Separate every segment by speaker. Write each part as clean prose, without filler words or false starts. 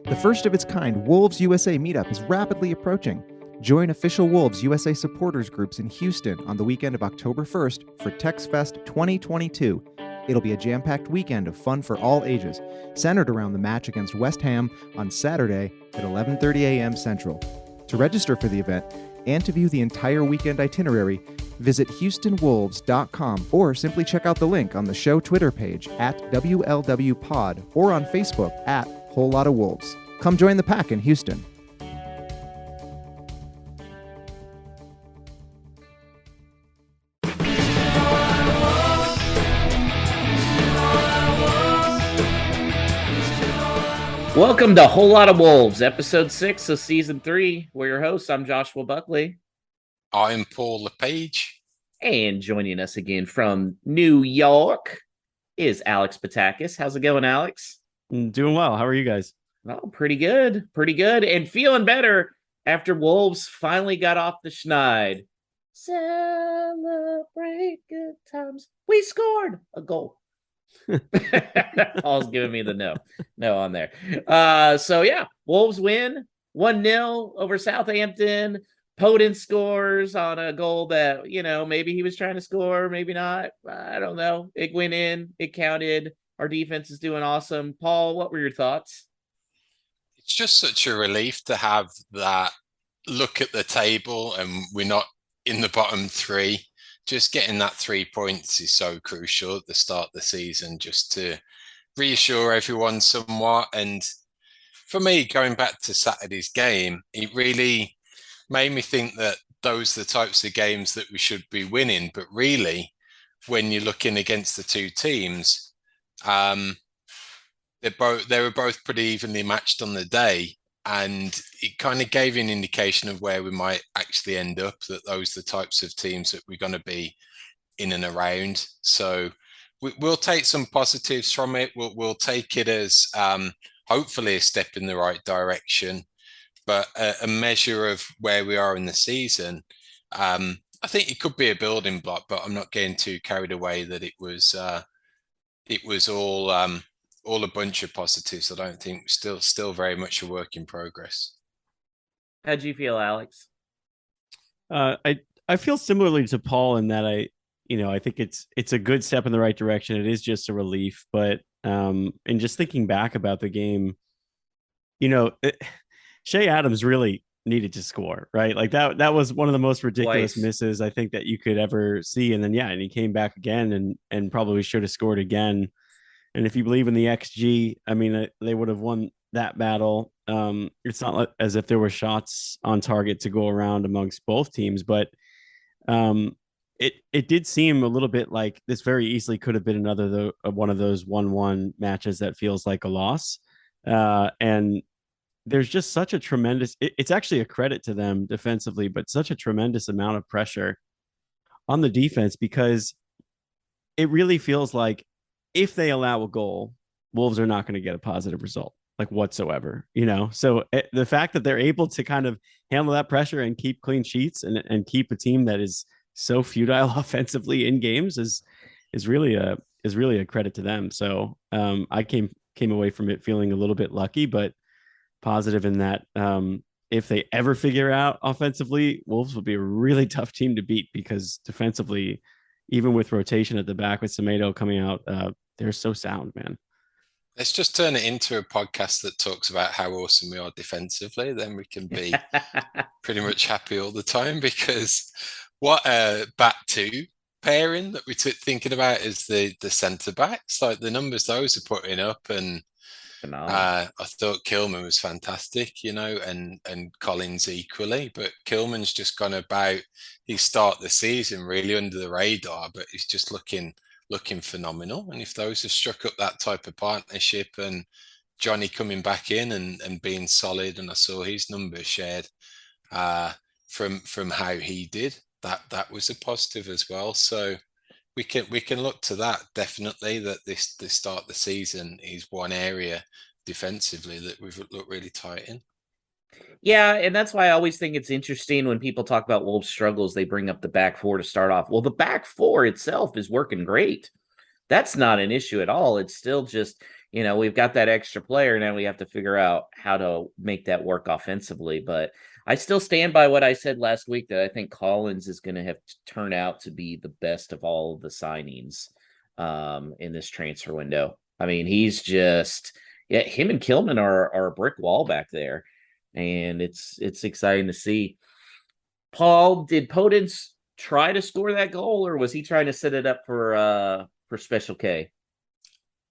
Speaker 1: The first of its kind Wolves USA meetup is rapidly approaching. Join official Wolves USA supporters groups in Houston on the weekend of October 1st for TexFest 2022. It'll be a jam-packed weekend of fun for all ages, centered around the match against West Ham on Saturday at 11:30 a.m. Central. To register for the event and to view the entire weekend itinerary, visit HoustonWolves.com or simply check out the link on the show Twitter page at WLWPod or on Facebook at Whole Lotta Wolves. Come join the pack in Houston.
Speaker 2: Welcome to Whole Lotta Wolves, episode 6 of season 3. We're your hosts. I'm Joshua Buckley.
Speaker 3: I'm Paul LePage.
Speaker 2: And joining us again from New York is Alex Patakis. How's it going, Alex?
Speaker 4: Doing well. How are you guys?
Speaker 2: Oh, pretty good. Pretty good. And feeling better after Wolves finally got off the schneid. Celebrate good times. We scored a goal. Paul's giving me the no on there. So yeah, Wolves win 1-0 over Southampton. Podence scores on a goal that, maybe he was trying to score, maybe not. I don't know. It went in, it counted. Our defense is doing awesome. Paul, what were your thoughts?
Speaker 3: It's just such a relief to have that look at the table and we're not in the bottom three. Just getting that 3 points is so crucial at the start of the season, just to reassure everyone somewhat. And for me, going back to Saturday's game, it really made me think that those are the types of games that we should be winning. But really, when you're looking against the two teams, they were both pretty evenly matched on the day. And it kind of gave you an indication of where we might actually end up, that those are the types of teams that we're going to be in and around. So we'll take some positives from it. We'll take it as hopefully a step in the right direction, but a measure of where we are in the season. I think it could be a building block, but I'm not getting too carried away that it was all a bunch of positives. I don't think still very much a work in progress.
Speaker 2: How'd you feel, Alex?
Speaker 4: I feel similarly to Paul in that I think it's a good step in the right direction. It is just a relief, but and just thinking back about the game, Shea Adams really needed to score, right? Like that was one of the most ridiculous misses I think that you could ever see. And then and he came back again and probably should have scored again. And if you believe in the XG, I mean, they would have won that battle. It's not as if there were shots on target to go around amongst both teams, but it did seem a little bit like this very easily could have been another one of those 1-1 matches that feels like a loss. And there's just such a tremendous, it's actually a credit to them defensively, but such a tremendous amount of pressure on the defense, because it really feels like if they allow a goal, Wolves are not going to get a positive result, like whatsoever, So the fact that they're able to kind of handle that pressure and keep clean sheets and keep a team that is so futile offensively in games is really a credit to them. So I came away from it feeling a little bit lucky, but positive in that if they ever figure out offensively, Wolves will be a really tough team to beat, because defensively, even with rotation at the back with Semedo coming out, they're so sound, man.
Speaker 3: Let's just turn it into a podcast that talks about how awesome we are defensively. Then we can be pretty much happy all the time, because what a back two pairing that we're thinking about is the centre backs, like the numbers those are putting up. And I thought Kilman was fantastic, and Collins equally. But Kilman's just gone about his start the season really under the radar, but he's just looking phenomenal. And if those have struck up that type of partnership, and Johnny coming back in and being solid, and I saw his numbers shared from how he did, that was a positive as well. So we can look to that definitely, that this start of the season is one area defensively that we've looked really tight in.
Speaker 2: Yeah, and that's why I always think it's interesting when people talk about Wolves' struggles, they bring up the back four to start off. Well, the back four itself is working great. That's not an issue at all. It's still just, we've got that extra player. Now we have to figure out how to make that work offensively. But I still stand by what I said last week, that I think Collins is going to have to turn out to be the best of all of the signings in this transfer window. I mean, he's just, yeah, him and Kilman are a brick wall back there. And it's exciting to see. Paul, did Podence try to score that goal, or was he trying to set it up for Special K?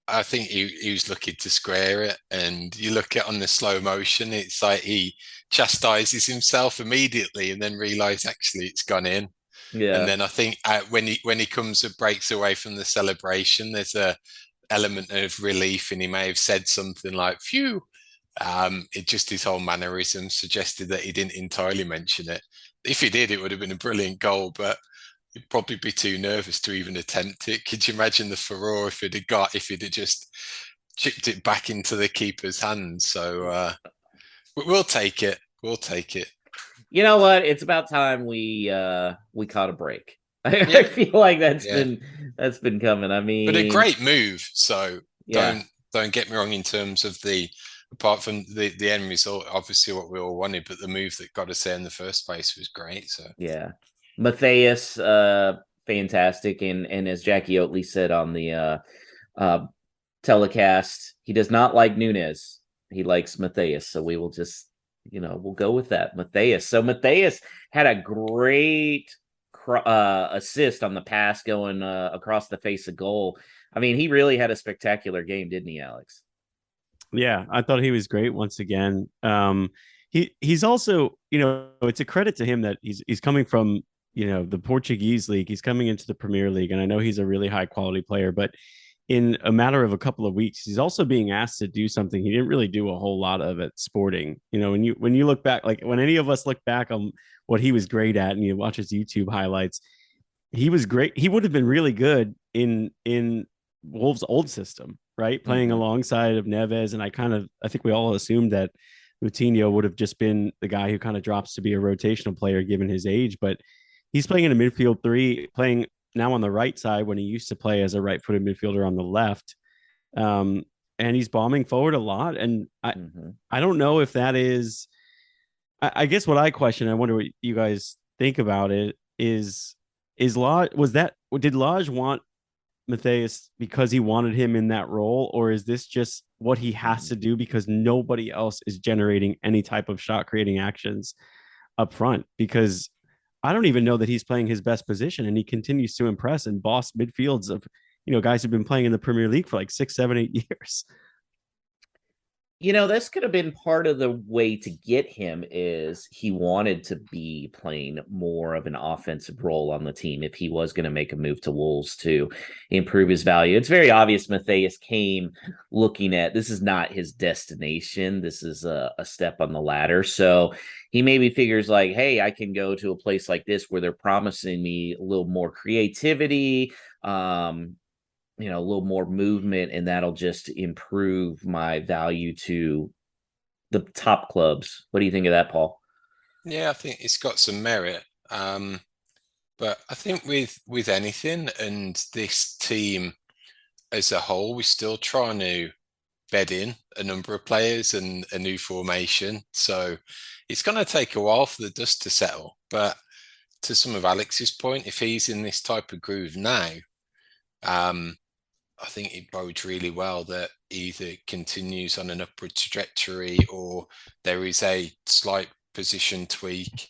Speaker 3: I think he was looking to square it, and you look at on the slow motion, it's like he chastises himself immediately and then realize actually it's gone in.
Speaker 2: Yeah.
Speaker 3: And then I think when he comes and breaks away from the celebration, there's a element of relief, and he may have said something like "phew." It just, his whole mannerism suggested that he didn't entirely mention it. If he did, it would have been a brilliant goal, but he'd probably be too nervous to even attempt it. Could you imagine the furore if he'd have just chipped it back into the keeper's hands? So we'll take it. We'll take it.
Speaker 2: You know what? It's about time we caught a break. I feel like that's been coming. I mean,
Speaker 3: but a great move. So
Speaker 2: yeah.
Speaker 3: don't get me wrong in terms of apart from the end result, obviously what we all wanted, but the move that got us there in the first place was great. So
Speaker 2: yeah, Matthias, fantastic, and as Jackie Oatley said on the telecast, he does not like Nunez. He likes Matthias, so we will just, we'll go with that. Matthias. So Matthias had a great assist on the pass going across the face of goal. I mean, he really had a spectacular game, didn't he, Alex?
Speaker 4: Yeah, I thought he was great once again. He's also, it's a credit to him that he's coming from, the Portuguese league. He's coming into the Premier League, and I know he's a really high quality player, but in a matter of a couple of weeks, he's also being asked to do something he didn't really do a whole lot of at Sporting. When you look back, like when any of us look back on what he was great at, and you watch his YouTube highlights, he was great. He would have been really good in Wolves' old system, right? Playing alongside of Neves. And I think we all assumed that Moutinho would have just been the guy who kind of drops to be a rotational player given his age, but he's playing in a midfield three, playing now on the right side when he used to play as a right-footed midfielder on the left. And he's bombing forward a lot. And I don't know if that is, I guess what I question, I wonder what you guys think about it, did Lodge want Matthias because he wanted him in that role, or is this just what he has to do because nobody else is generating any type of shot creating actions up front? Because I don't even know that he's playing his best position, and he continues to impress and boss midfields of guys who've been playing in the Premier League for like 6, 7, 8 years.
Speaker 2: This could have been part of the way to get him, is he wanted to be playing more of an offensive role on the team if he was going to make a move to Wolves to improve his value. It's very obvious Matthias came looking at, this is not his destination. This is a step on the ladder. So he maybe figures like, hey, I can go to a place like this where they're promising me a little more creativity, a little more movement, and that'll just improve my value to the top clubs. What do you think of that, Paul?
Speaker 3: Yeah, I think it's got some merit. But I think with anything and this team as a whole, we're still trying to bed in a number of players and a new formation. So it's going to take a while for the dust to settle. But to some of Alex's point, if he's in this type of groove now, I think it bodes really well that either continues on an upward trajectory or there is a slight position tweak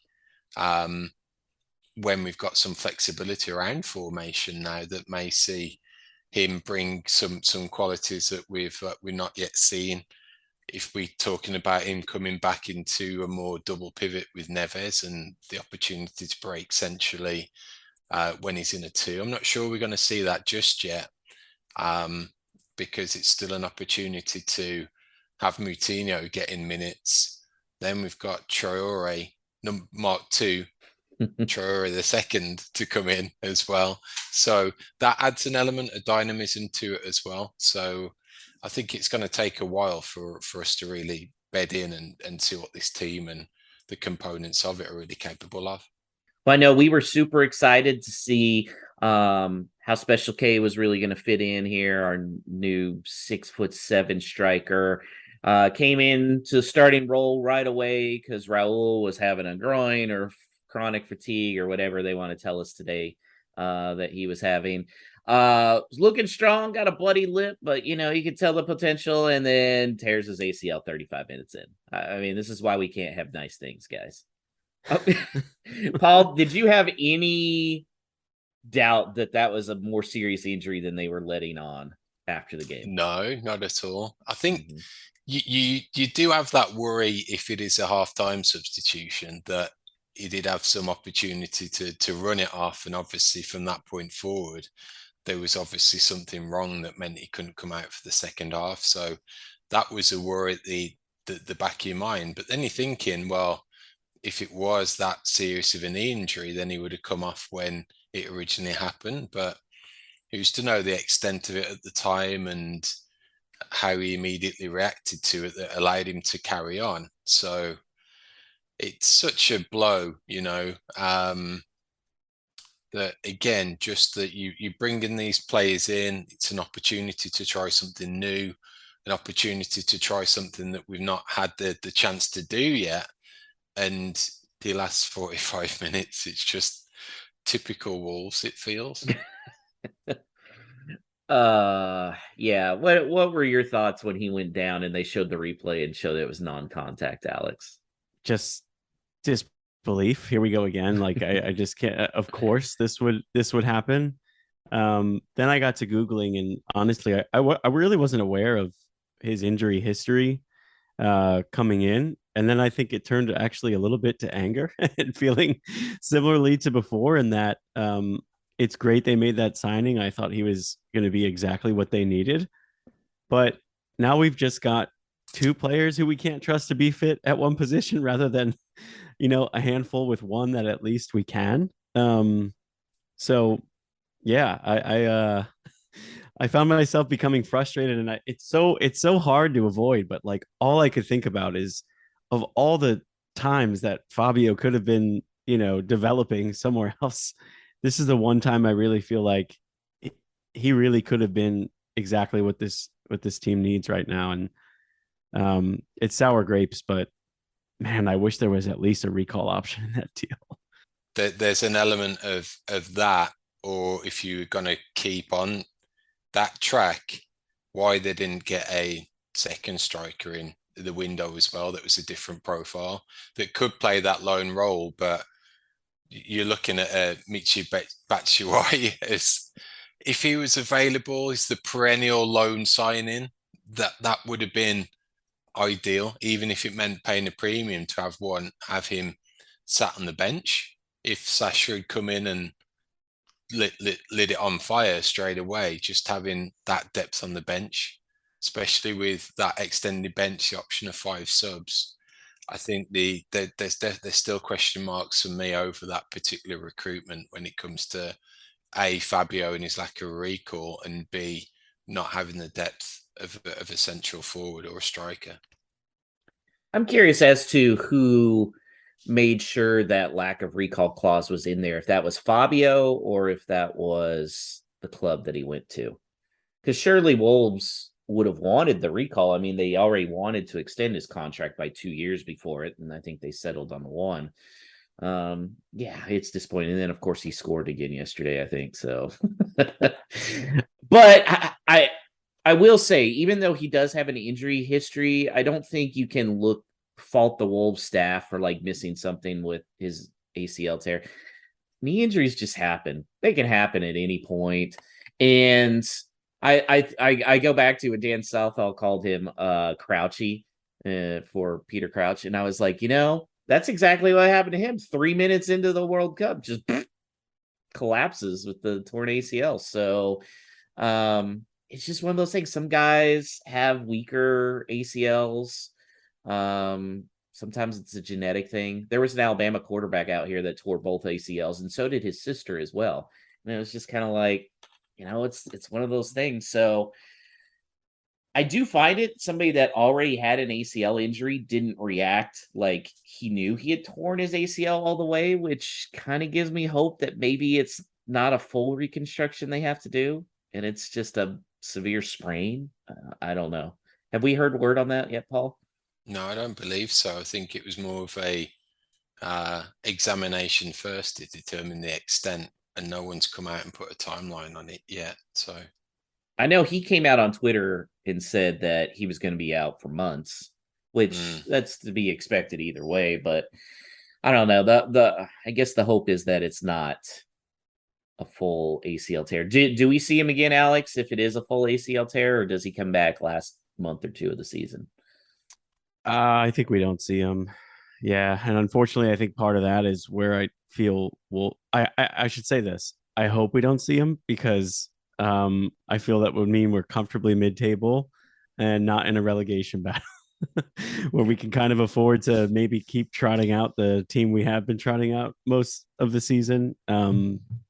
Speaker 3: when we've got some flexibility around formation now that may see him bring some qualities that we're not yet seen. If we're talking about him coming back into a more double pivot with Neves and the opportunity to break centrally when he's in a two, I'm not sure we're going to see that just yet. Because it's still an opportunity to have Moutinho getting minutes. Then we've got Traore, Mark II, Traore the second to come in as well. So that adds an element of dynamism to it as well. So I think it's going to take a while for us to really bed in and see what this team and the components of it are really capable of.
Speaker 2: Well, I know we were super excited to see how Special K was really going to fit in here, our new 6'7" striker. Came into starting role right away because Raul was having a groin or chronic fatigue or whatever they want to tell us today that he was having. Was looking strong, got a bloody lip, but you could tell the potential, and then tears his ACL 35 minutes in. I mean, this is why we can't have nice things, guys. Paul, did you have any doubt that was a more serious injury than they were letting on after the game?
Speaker 3: No, not at all. I think you do have that worry if it is a half-time substitution that he did have some opportunity to run it off, and obviously from that point forward there was obviously something wrong that meant he couldn't come out for the second half. So that was a worry at the back of your mind. But then you're thinking, well, if it was that serious of an injury, then he would have come off when it originally happened. But who's to know the extent of it at the time and how he immediately reacted to it that allowed him to carry on. So it's such a blow, that again, just that you bring in these players in, it's an opportunity to try something new, an opportunity to try something that we've not had the chance to do yet. And the last 45 minutes, it's just typical Wolves, it feels.
Speaker 2: Yeah. What were your thoughts when he went down and they showed the replay and showed it was non-contact, Alex?
Speaker 4: Just disbelief. Here we go again. Like I just can't. Of course, this would happen. Then I got to Googling, and honestly, I really wasn't aware of his injury history coming in. And then I think it turned actually a little bit to anger and feeling similarly to before, in that it's great they made that signing. I thought he was going to be exactly what they needed. But now we've just got two players who we can't trust to be fit at one position rather than, a handful with one that at least we can. So yeah, I found myself becoming frustrated, and it's so hard to avoid, but like all I could think about is of all the times that Fabio could have been, developing somewhere else. This is the one time I really feel like he really could have been exactly what this team needs right now. And it's sour grapes, but man, I wish there was at least a recall option in that deal.
Speaker 3: There's an element of that, or if you're going to keep on that track, why they didn't get a second striker in the window as well that was a different profile that could play that lone role. But you're looking at Michy Batshuayi as, if he was available, is the perennial loan signing, that would have been ideal, even if it meant paying a premium to have him sat on the bench. If Sasha had come in and lit it on fire straight away, just having that depth on the bench, especially with that extended bench, the option of 5 subs, I think there's still question marks for me over that particular recruitment when it comes to A, Fabio and his lack of recall, and B, not having the depth of a central forward or a striker.
Speaker 2: I'm curious as to who made sure that lack of recall clause was in there, if that was Fabio or if that was the club that he went to. Because surely Wolves would have wanted the recall. I mean, they already wanted to extend his contract by 2 years before it, and I think they settled on the one. Yeah, it's disappointing. And then, of course, he scored again yesterday, I think. So, but I will say, even though he does have an injury history, I don't think you can fault the Wolves staff for like missing something with his ACL tear. Knee injuries just happen. They can happen at any point. And I go back to what Dan Southall called him Crouchy for Peter Crouch. And I was like, that's exactly what happened to him. 3 minutes into the World Cup, just collapses with the torn ACL. So it's just one of those things. Some guys have weaker ACLs. Sometimes it's a genetic thing. There was an Alabama quarterback out here that tore both ACLs, and so did his sister as well. And it was just kind of like, it's one of those things. So I do find it, somebody that already had an ACL injury didn't react like he knew he had torn his ACL all the way, which kind of gives me hope that maybe it's not a full reconstruction they have to do, and it's just a severe sprain. I don't know. Have we heard word on that yet, Paul?
Speaker 3: No, I don't believe so. I think it was more of a examination first to determine the extent, and no one's come out and put a timeline on it yet. So
Speaker 2: I know he came out on Twitter and said that he was going to be out for months, which that's to be expected either way. But I don't know. I guess the hope is that it's not a full ACL tear. Do we see him again, Alex, if it is a full ACL tear, or does he come back last month or two of the season?
Speaker 4: I think we don't see him. Yeah, and unfortunately, I think part of that is where I feel. Well, I should say this. I hope we don't see him because I feel that would mean we're comfortably mid-table and not in a relegation battle where we can kind of afford to maybe keep trotting out the team we have been trotting out most of the season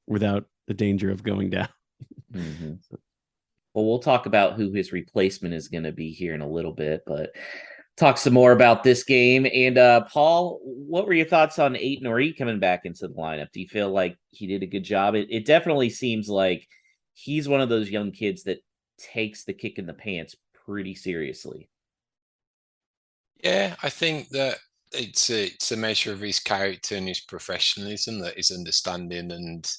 Speaker 4: without the danger of going down.
Speaker 2: Mm-hmm. Well, we'll talk about who his replacement is going to be here in a little bit, but talk some more about this game. And Paul, what were your thoughts on Aït-Nouri coming back into the lineup? Do you feel like he did a good job? It definitely seems like he's one of those young kids that takes the kick in the pants pretty seriously.
Speaker 3: yeah, I think that it's a measure of his character and his professionalism, that his understanding and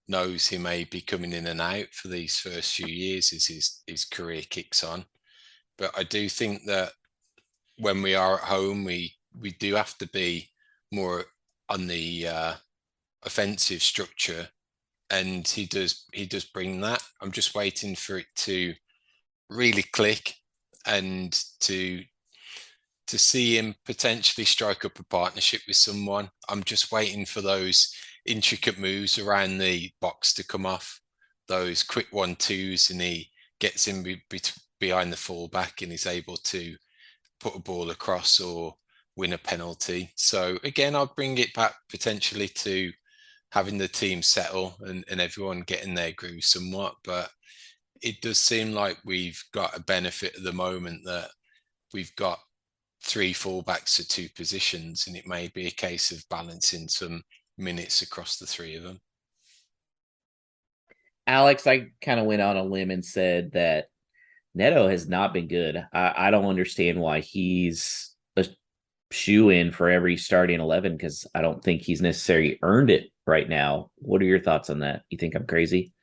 Speaker 3: knows he may be coming in and out for these first few years as his career kicks on. But I do think that when we are at home, we do have to be more on the offensive structure, and he does bring that. I'm just waiting for it to really click and to see him potentially strike up a partnership with someone. I'm just waiting for those intricate moves around the box to come off, those quick 1-2s, and he gets in behind the fullback and is able to put a ball across or win a penalty. So again, I'll bring it back potentially to having the team settle and everyone getting their groove somewhat. But it does seem like we've got a benefit at the moment that we've got 3 fullbacks to 2 positions, and it may be a case of balancing some minutes across the 3 of them.
Speaker 2: Alex, I kind of went on a limb and said that Neto has not been good. I don't understand why he's a shoe-in for every starting 11, because I don't think he's necessarily earned it right now. What are your thoughts on that? You think I'm crazy?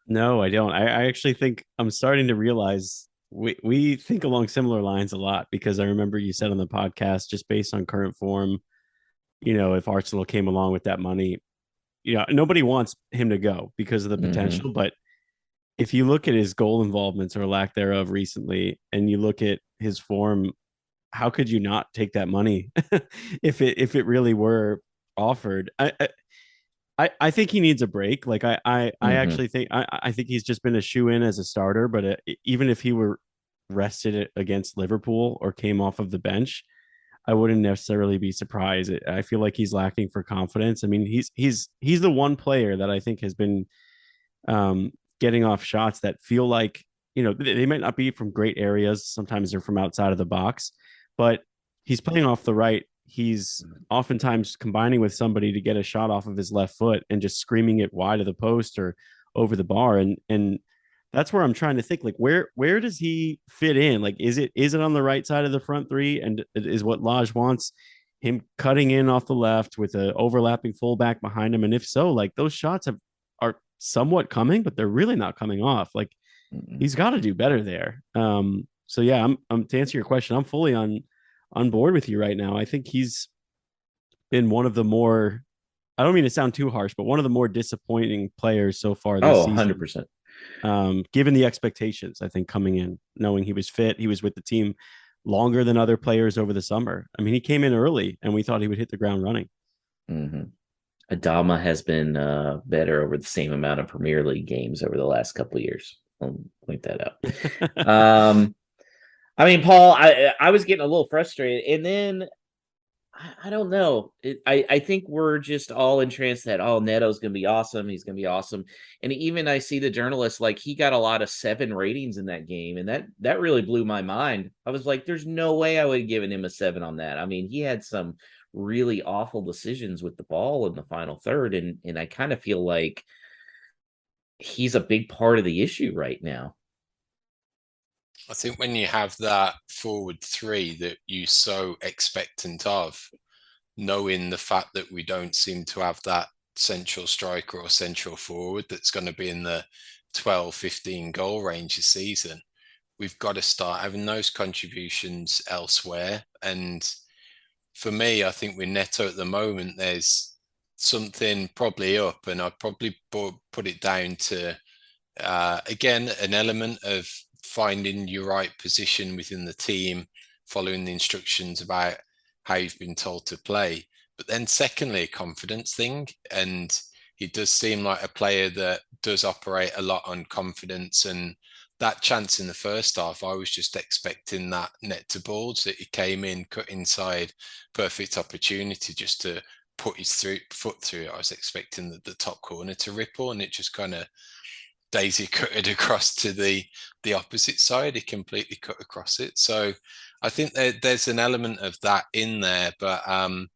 Speaker 4: No, I don't. I actually think I'm starting to realize we think along similar lines a lot, because I remember you said on the podcast, just based on current form, if Arsenal came along with that money, nobody wants him to go because of the potential. But if you look at his goal involvements or lack thereof recently, and you look at his form, how could you not take that money if it really were offered? I think he needs a break. Like I actually think I think he's just been a shoe in as a starter. But even if he were rested against Liverpool or came off of the bench, I wouldn't necessarily be surprised. I feel like he's lacking for confidence. I mean, he's the one player that I think has been getting off shots that feel like, they might not be from great areas. Sometimes they're from outside of the box, but he's playing off the right. He's oftentimes combining with somebody to get a shot off of his left foot and just screaming it wide of the post or over the bar. And that's where I'm trying to think, like, where does he fit in? Like, is it on the right side of the front 3? And is what Lodge wants him cutting in off the left with an overlapping fullback behind him? And if so, like, those shots are somewhat coming, but they're really not coming off. Like, he's got to do better there. So yeah, I'm to answer your question, I'm fully on board with you right now. I think he's been one of the more, I don't mean to sound too harsh, but one of the more disappointing players so far this season.
Speaker 2: 100%.
Speaker 4: Given the expectations, I think, coming in, knowing he was fit, he was with the team longer than other players over the summer. I mean, he came in early and we thought he would hit the ground running.
Speaker 2: Adama has been better over the same amount of Premier League games over the last couple of years. I'll point that out. I mean, Paul, I was getting a little frustrated, and then I don't know. I think we're just all entranced that, Neto's going to be awesome. He's going to be awesome. And even I see the journalists, like, he got a lot of 7 ratings in that game, and that really blew my mind. I was like, there's no way I would have given him a 7 on that. I mean, he had some really awful decisions with the ball in the final third, and I kind of feel like he's a big part of the issue right now.
Speaker 3: I think when you have that forward three that you so expectant of, knowing the fact that we don't seem to have that central striker or central forward that's going to be in the 12, 15 goal range this season, we've got to start having those contributions elsewhere. And for me, I think with Neto at the moment, there's something probably up, and I'd probably put it down to, again, an element of finding your right position within the team, following the instructions about how you've been told to play. But then secondly, a confidence thing. And he does seem like a player that does operate a lot on confidence. And that chance in the first half, I was just expecting that net to balls, that he came in, cut inside, perfect opportunity just to put his foot through it. I was expecting the top corner to ripple, and it just kind of daisy cutted across to the opposite side. He completely cut across it. So I think there's an element of that in there, but I'm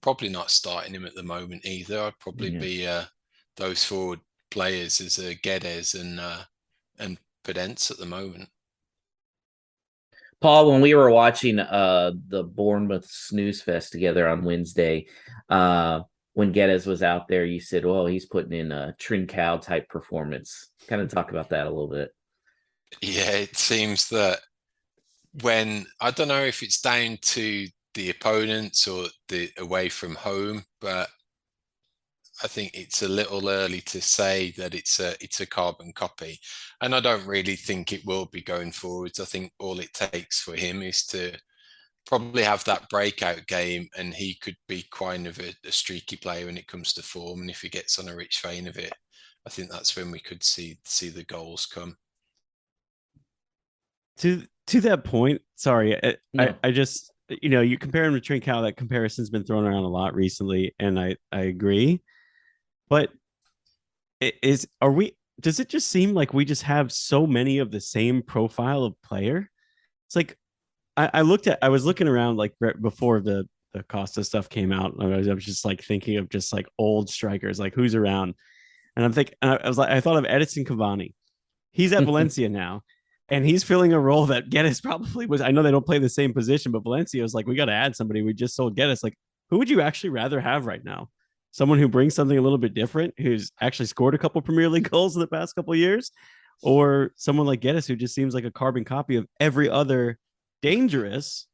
Speaker 3: probably not starting him at the moment either. I'd probably be those forward players as Guedes and Podence at the moment.
Speaker 2: Paul, when we were watching the Bournemouth snooze fest together on Wednesday, when Guedes was out there, you said, "Well, he's putting in a Trincao type performance." Kind of talk about that a little bit.
Speaker 3: Yeah, it seems that when, I don't know if it's down to the opponents or the away from home, but I think it's a little early to say that it's a carbon copy, and I don't really think it will be going forwards. I think all it takes for him is to probably have that breakout game, and he could be kind of a streaky player when it comes to form. And if he gets on a rich vein of it, I think that's when we could see the goals come.
Speaker 4: To that point, sorry,
Speaker 2: No.
Speaker 4: I just, you compare him to Trincao. That comparison's been thrown around a lot recently, and I agree. But does it just seem like we just have so many of the same profile of player? It's like I was looking around like before the Costa stuff came out. I was just like thinking of just like old strikers, like who's around. And I'm thinking, I thought of Edison Cavani. He's at Valencia now, and he's filling a role that Geddes probably was. I know they don't play the same position, but Valencia was like, we got to add somebody. We just sold Geddes. Like, who would you actually rather have right now? Someone who brings something a little bit different, who's actually scored a couple Premier League goals in the past couple of years, or someone like Geddes who just seems like a carbon copy of every other dangerous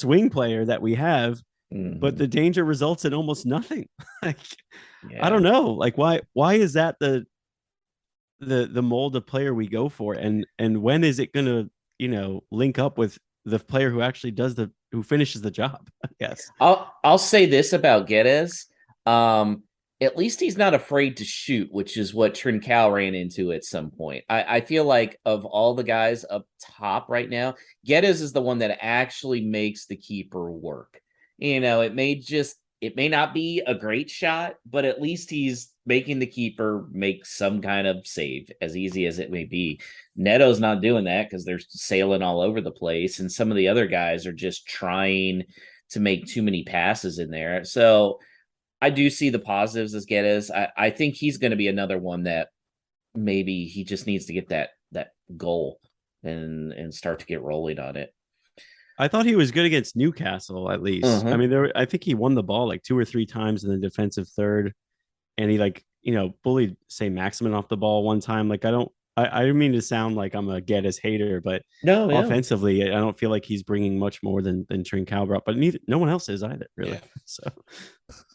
Speaker 4: wing player that we have, but the danger results in almost nothing. Like, I don't know. Like, why is that the mold of player we go for, and when is it gonna link up with the player who actually who finishes the job? I guess
Speaker 2: I'll say this about Guedes. At least he's not afraid to shoot, which is what Trincao ran into at some point. I feel like of all the guys up top right now, Guedes is the one that actually makes the keeper work. It may not be a great shot, but at least he's making the keeper make some kind of save, as easy as it may be. Neto's not doing that because they're sailing all over the place, and some of the other guys are just trying to make too many passes in there. So I do see the positives as Guedes. I think he's going to be another one that maybe he just needs to get that goal and start to get rolling on it.
Speaker 4: I thought he was good against Newcastle, at least. I mean, I think he won the ball like 2 or 3 times in the defensive third, and he bullied Saint-Maximin off the ball one time. Like, I didn't mean to sound like I'm a Geddes hater, but offensively, I don't feel like he's bringing much more than Trincao brought, but no one else is either, really. Yeah. So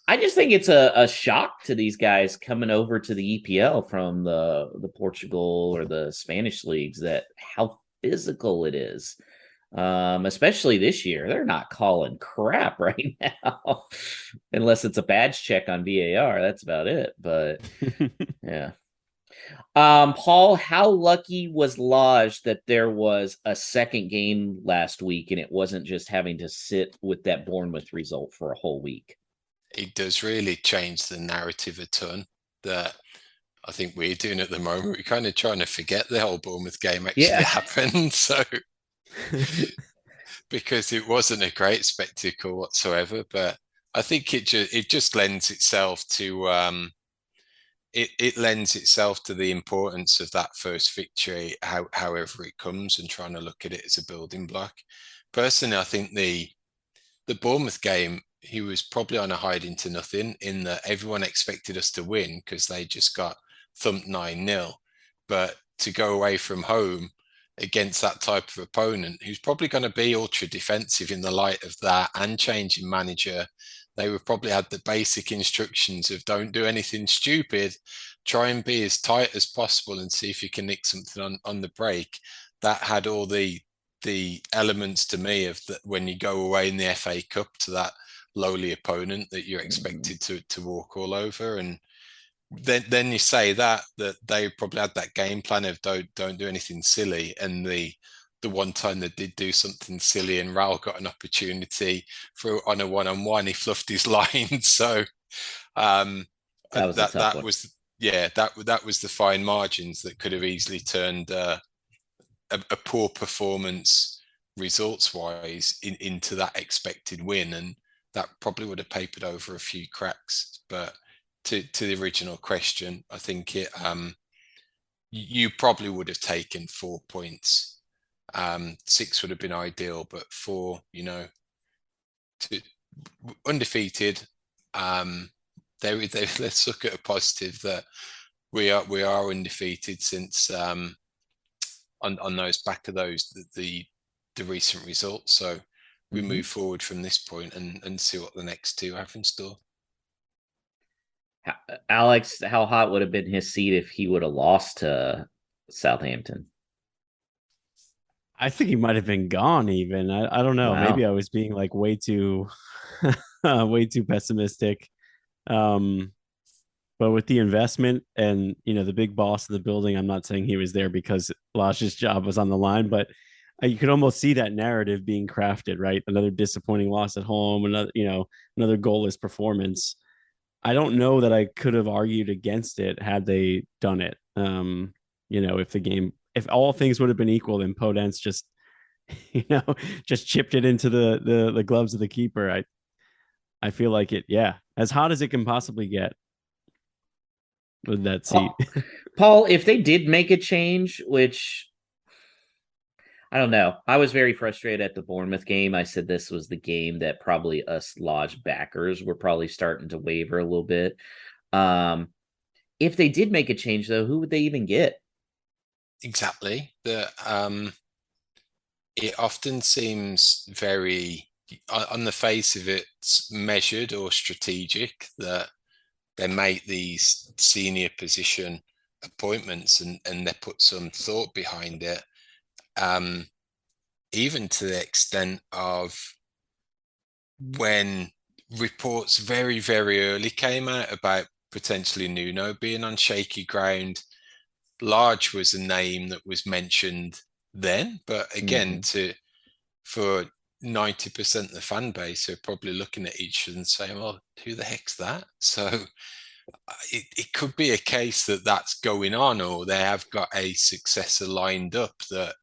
Speaker 2: I just think it's a shock to these guys coming over to the EPL from the Portugal or the Spanish leagues, that how physical it is. Especially this year, they're not calling crap right now, unless it's a badge check on VAR. That's about it. But yeah. Paul, how lucky was Lodge that there was a second game last week and it wasn't just having to sit with that Bournemouth result for a whole week?
Speaker 3: It does really change the narrative a ton. That I think we're doing at the moment. We're kind of trying to forget the whole Bournemouth game actually happened. So because it wasn't a great spectacle whatsoever, but I think it just lends itself to it lends itself to the importance of that first victory, however it comes, and trying to look at it as a building block. Personally, I think the Bournemouth game, he was probably on a hiding to nothing in that everyone expected us to win because they just got thumped 9-0. But to go away from home against that type of opponent who's probably going to be ultra defensive in the light of that and changing manager, they would probably have the basic instructions of don't do anything stupid, try and be as tight as possible and see if you can nick something on the break. That had all the elements to me of that when you go away in the FA Cup to that lowly opponent that you're expected to walk all over. And then you say that they probably had that game plan of don't do anything silly, and the one time they did do something silly and Raul got an opportunity on a one-on-one, he fluffed his line. So that was the fine margins that could have easily turned a poor performance results wise into that expected win, and that probably would have papered over a few cracks. But to the original question, I think you probably would have taken 4 points. 6 would have been ideal, but 4, undefeated. Let's look at a positive that we are undefeated since on those back of those the recent results. So we move forward from this point and see what the next 2 have in store.
Speaker 2: Alex, how hot would have been his seat if he would have lost to Southampton?
Speaker 4: I think he might have been gone even. I don't know. Wow. Maybe I was being like way too way too pessimistic. But with the investment and, the big boss of the building, I'm not saying he was there because Laj's job was on the line, but you could almost see that narrative being crafted, right? Another disappointing loss at home, another goalless performance. I don't know that I could have argued against it had they done it. If all things would have been equal, then Podence just chipped it into the gloves of the keeper. I feel like it, as hot as it can possibly get with that seat.
Speaker 2: Paul, if they did make a change, which I don't know, I was very frustrated at the Bournemouth game. I said this was the game that probably us Lodge backers were probably starting to waver a little bit. If they did make a change, though, who would they even get?
Speaker 3: Exactly. It often seems very, on the face of it, measured or strategic that they make these senior position appointments and they put some thought behind it. Even to the extent of when reports very, very early came out about potentially Nuno being on shaky ground, Large was a name that was mentioned then, but again, for 90% of the fan base are probably looking at each other and saying, well, who the heck's that? So it could be a case that that's going on, or they have got a successor lined up that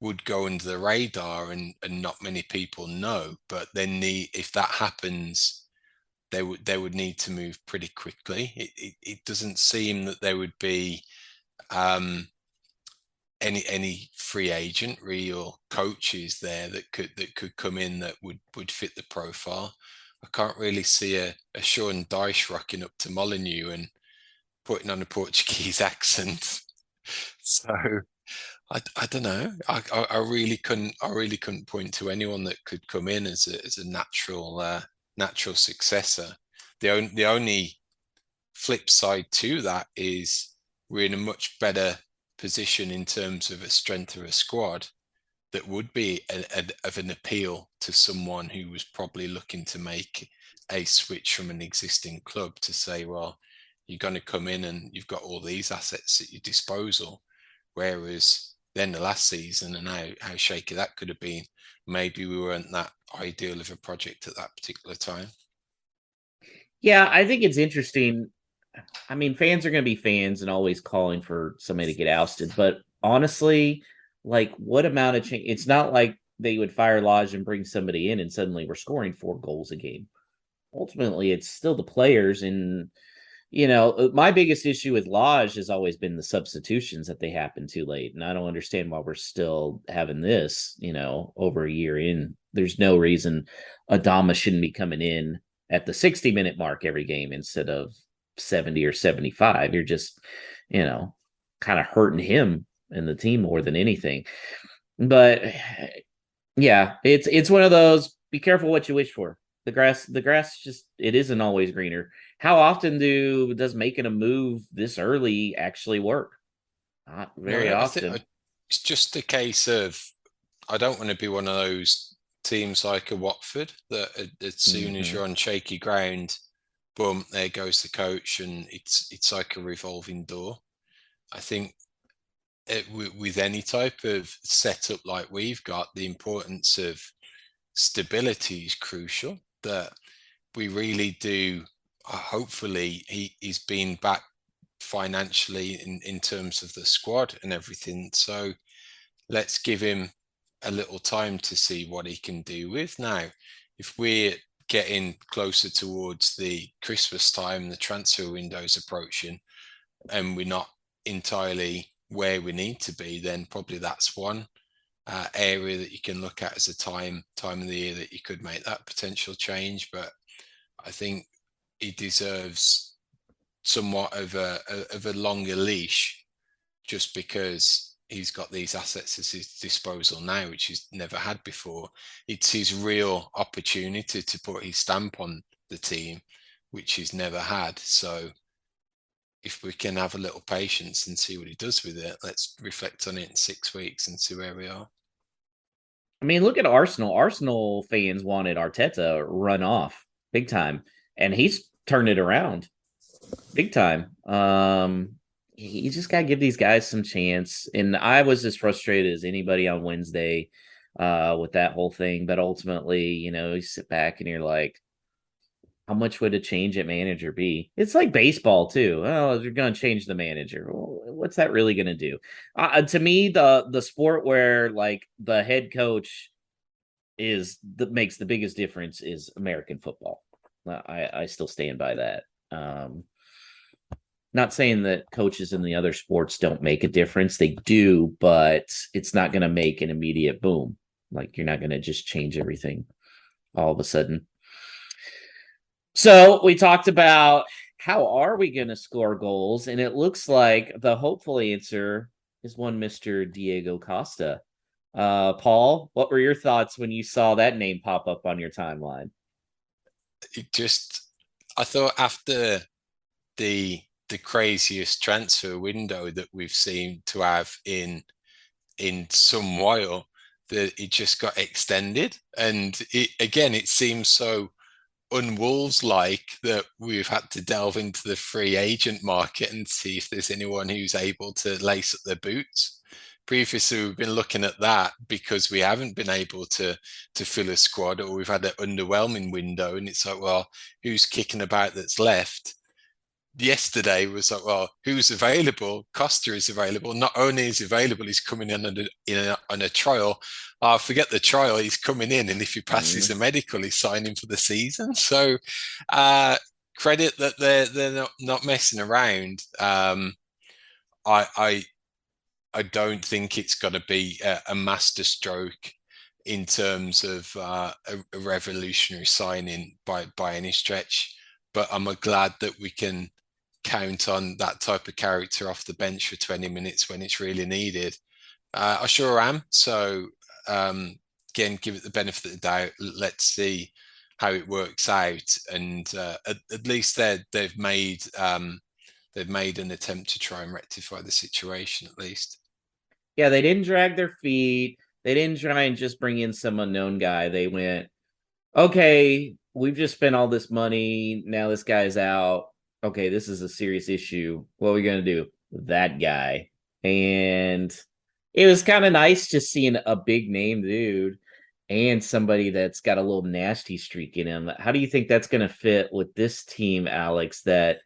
Speaker 3: would go under the radar and not many people know. But then if that happens, they would need to move pretty quickly. It doesn't seem that there would be any free agent or coaches there that could come in that would fit the profile. I can't really see a Sean Dyche rocking up to Molineux and putting on a Portuguese accent. So I don't know. I really couldn't point to anyone that could come in as a natural successor. The only flip side to that is we're in a much better position in terms of a strength of a squad that would be of an appeal to someone who was probably looking to make a switch from an existing club to say, well, you're going to come in and you've got all these assets at your disposal. Whereas then the last season and how shaky that could have been, maybe we weren't that ideal of a project at that particular time.
Speaker 2: Yeah, I think it's interesting. I mean, fans are going to be fans and always calling for somebody to get ousted. But honestly, like, what amount of change? It's not like they would fire Lodge and bring somebody in and suddenly we're scoring 4 goals a game. Ultimately, it's still the players. And my biggest issue with Lodge has always been the substitutions that they happen too late. And I don't understand why we're still having this, over a year in. There's no reason Adama shouldn't be coming in at the 60-minute mark every game instead of 70 or 75. You're just, kind of hurting him and the team more than anything. But yeah, it's one of those, be careful what you wish for. The grass just, it isn't always greener. How often does making a move this early actually work? Not very often.
Speaker 3: It's just a case of, I don't want to be one of those teams like a Watford that as soon as you're on shaky ground, boom, there goes the coach, and it's like a revolving door. I think with any type of setup like we've got, the importance of stability is crucial. That we really do. Hopefully, he's been back financially in terms of the squad and everything. So let's give him a little time to see what he can do with. Now, if we're getting closer towards the Christmas time, the transfer window's approaching, and we're not entirely where we need to be, then probably that's one area that you can look at as a time of the year that you could make that potential change. But I think he deserves somewhat of a longer leash, just because he's got these assets at his disposal now, which he's never had before. It's his real opportunity to put his stamp on the team, which he's never had. So if we can have a little patience and see what he does with it, let's reflect on it in 6 weeks and see where we are.
Speaker 2: I mean, look at Arsenal. Arsenal fans wanted Arteta run off big time, and he's turned it around big time. You just got to give these guys some chance. And I was as frustrated as anybody on Wednesday with that whole thing. But ultimately, you sit back and you're like, how much would a change at manager be? It's like baseball too. Oh, they're going to change the manager. Well, what's that really going to do? To me, the sport where like the head coach makes the biggest difference is American football. I still stand by that. Not saying that coaches in the other sports don't make a difference. They do, but it's not going to make an immediate boom. Like you're not going to just change everything all of a sudden. So we talked about how are we going to score goals, and it looks like the hopeful answer is one Mr. Diego Costa. Paul, what were your thoughts when you saw that name pop up on your timeline?
Speaker 3: I thought after the craziest transfer window that we've seen to have in some while, that it just got extended, and it seems so un-Wolves like that we've had to delve into the free agent market and see if there's anyone who's able to lace up their boots. Previously, we've been looking at that because we haven't been able to fill a squad, or we've had an underwhelming window, and it's like, well, who's kicking about that's left? Yesterday was like, well, who's available? Costa is available. Not only is he available, he's coming in on a trial. Forget the trial, he's coming in, and if he passes the medical, he's signing for the season. So credit that they're not messing around. I don't think it's got to be a master stroke in terms of a revolutionary signing by any stretch, but I'm glad that we can count on that type of character off the bench for 20 minutes when it's really needed. I sure am. So again, give it the benefit of the doubt. Let's see how it works out. And at least they've made an attempt to try and rectify the situation, at least.
Speaker 2: Yeah, they didn't drag their feet. They didn't try and just bring in some unknown guy. They went, okay, we've just spent all this money. Now this guy's out. Okay, this is a serious issue. What are we going to do? That guy. And it was kind of nice just seeing a big name dude and somebody that's got a little nasty streak in him. How do you think that's going to fit with this team, Alex, that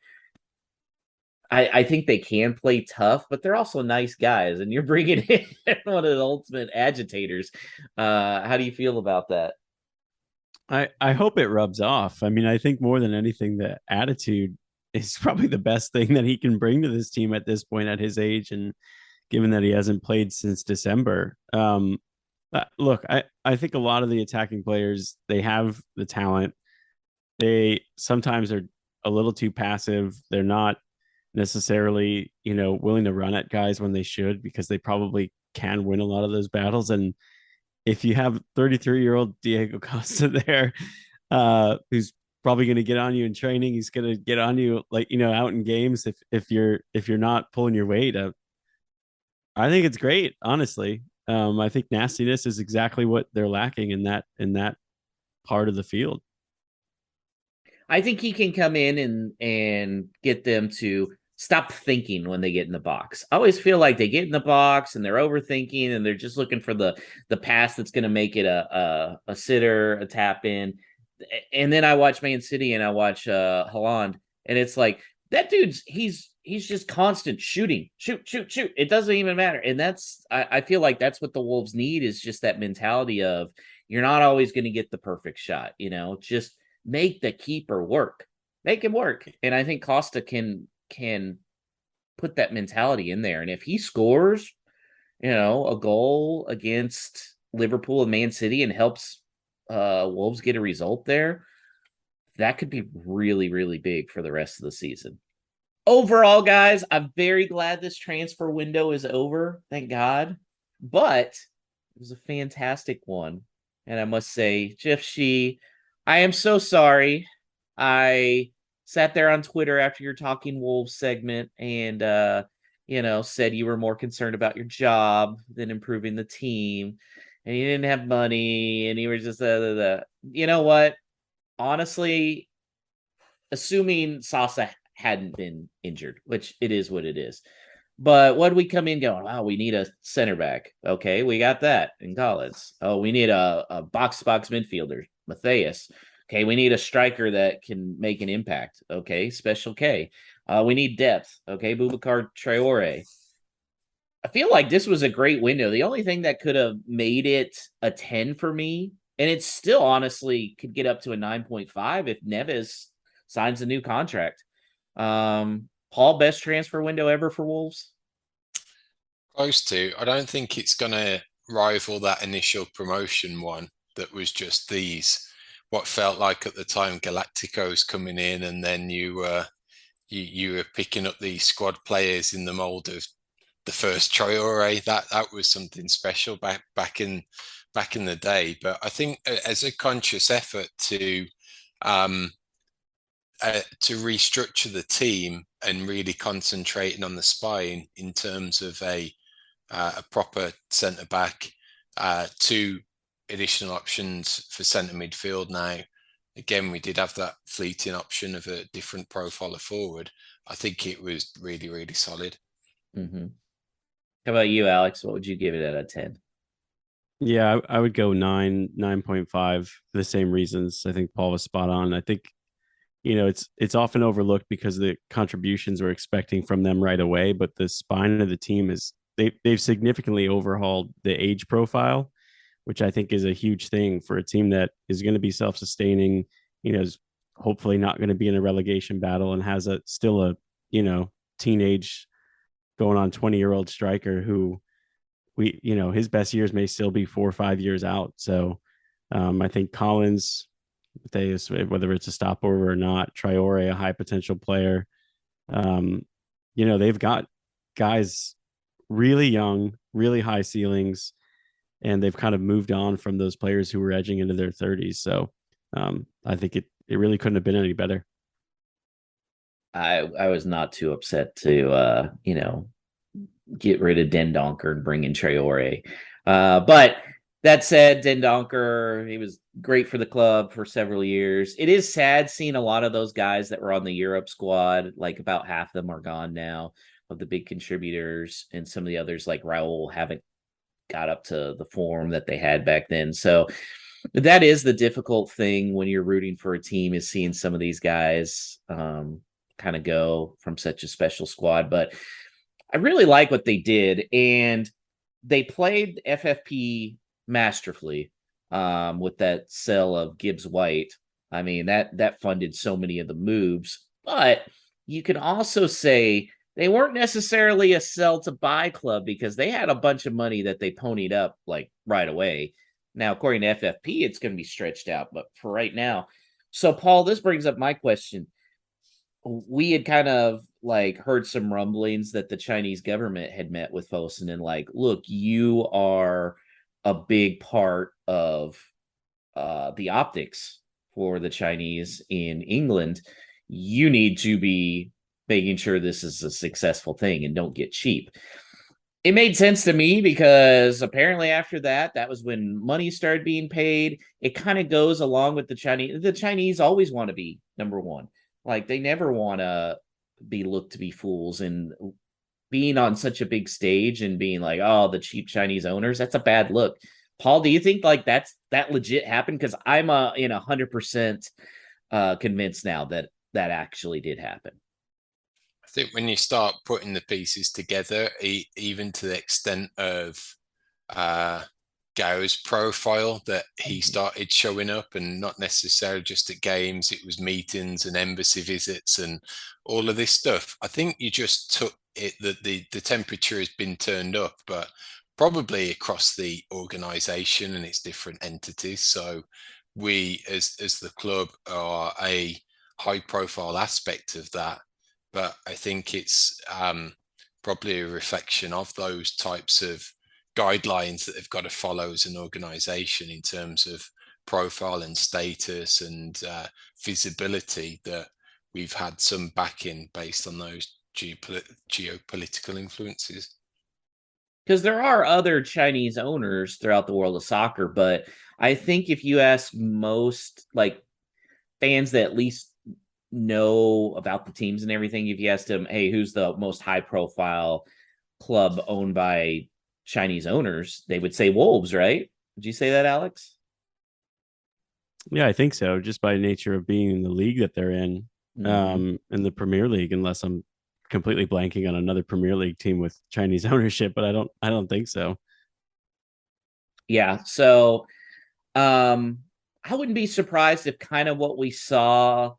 Speaker 2: I think they can play tough, but they're also nice guys, and you're bringing in one of the ultimate agitators. How do you feel about that?
Speaker 4: I hope it rubs off. I mean, I think more than anything, the attitude is probably the best thing that he can bring to this team at this point at his age, and given that he hasn't played since December. Look, I think a lot of the attacking players, they have the talent. They sometimes are a little too passive. They're not necessarily, willing to run at guys when they should, because they probably can win a lot of those battles. And if you have 33-year-old Diego Costa there, who's probably going to get on you in training, he's going to get on you out in games if you're not pulling your weight. I think it's great, honestly. I think nastiness is exactly what they're lacking in that part of the field.
Speaker 2: I think he can come in and get them to stop thinking when they get in the box. I always feel like they get in the box and they're overthinking and they're just looking for the pass that's going to make it a sitter, a tap in. And then I watch Man City and I watch Haaland, and it's like that dude's he's just constant shooting, shoot. It doesn't even matter. And I feel like that's what the Wolves need, is just that mentality of you're not always going to get the perfect shot, just make the keeper work, make him work. And I think Costa can put that mentality in there. And if he scores, a goal against Liverpool and Man City and helps Wolves get a result there, that could be really, really big for the rest of the season. Overall, guys, I'm very glad this transfer window is over. Thank God. But it was a fantastic one. And I must say, Jeff Shee, I am so sorry. I sat there on Twitter after your Talking Wolves segment and, said you were more concerned about your job than improving the team. And you didn't have money. And you were just, you know what? Honestly, assuming Sasa hadn't been injured, which it is what it is. But what did we come in going, wow, we need a center back. Okay, we got that in Collins. Oh, we need a box-to-box midfielder, Matthias. Okay, we need a striker that can make an impact. Okay, Special K. We need depth. Okay, Boubacar Traore. I feel like this was a great window. The only thing that could have made it a 10 for me, and it still honestly could get up to a 9.5 if Neves signs a new contract. Paul, best transfer window ever for Wolves?
Speaker 3: Close to. I don't think it's going to rival that initial promotion one that was just what felt like at the time Galacticos coming in, and then you were picking up these squad players in the mold of the first Traore. That was something special back in the day. But I think as a conscious effort to restructure the team and really concentrating on the spine in terms of a proper centre back, 2 additional options for centre midfield now. Again, we did have that fleeting option of a different profile of forward. I think it was really, really solid.
Speaker 2: Mm-hmm. How about you, Alex? What would you give it out of 10?
Speaker 4: Yeah, I would go 9.5 for the same reasons. I think Paul was spot on. I think, it's often overlooked because of the contributions we're expecting from them right away, but the spine of the team they've significantly overhauled the age profile, which I think is a huge thing for a team that is going to be self-sustaining, is hopefully not going to be in a relegation battle and has still a teenage going on 20-year-old striker who his best years may still be 4 or 5 years out. So I think Collins, whether it's a stopover or not, Traore, a high potential player, they've got guys really young, really high ceilings, and they've kind of moved on from those players who were edging into their 30s. So I think it really couldn't have been any better.
Speaker 2: I was not too upset to get rid of Dendoncker and bring in Traore. But that said, Dendoncker, he was great for the club for several years. It is sad seeing a lot of those guys that were on the Europe squad, like about half of them are gone now, of the big contributors, and some of the others like Raul haven't got up to the form that they had back then. So that is the difficult thing when you're rooting for a team, is seeing some of these guys kind of go from such a special squad. But I really like what they did, and they played FFP masterfully with that sell of Gibbs White. I mean, that funded so many of the moves, but you can also say they weren't necessarily a sell to buy club because they had a bunch of money that they ponied up like right away. Now, according to FFP, it's going to be stretched out, but for right now. So, Paul, this brings up my question. We had kind of like heard some rumblings that the Chinese government had met with Fosun and like, look, you are a big part of the optics for the Chinese in England. You need to be making sure this is a successful thing and don't get cheap. It made sense to me because apparently after that, that was when money started being paid. It kind of goes along with the Chinese. The Chinese always want to be number one. Like they never want to be looked to be fools, and being on such a big stage and being like, oh, the cheap Chinese owners, that's a bad look. Paul, do you think like that legit happened? Because I'm 100% convinced now that that actually did happen.
Speaker 3: I think when you start putting the pieces together, even to the extent of Gao's profile, that he started showing up, and not necessarily just at games, it was meetings and embassy visits and all of this stuff. I think you just took it that the temperature has been turned up, but probably across the organization and its different entities. So we as the club are a high profile aspect of that, but I think it's probably a reflection of those types of guidelines that they've got to follow as an organization in terms of profile and status and visibility, that we've had some backing based on those geopolitical influences.
Speaker 2: Because there are other Chinese owners throughout the world of soccer, but I think if you ask most like fans that at least know about the teams and everything, if you asked them, hey, who's the most high profile club owned by Chinese owners, they would say Wolves, right? Would you say that, Alex?
Speaker 4: Yeah, I think so. Just by nature of being in the league that they're in the Premier League, unless I'm completely blanking on another Premier League team with Chinese ownership, but I don't think so.
Speaker 2: Yeah. So I wouldn't be surprised if kind of what we saw,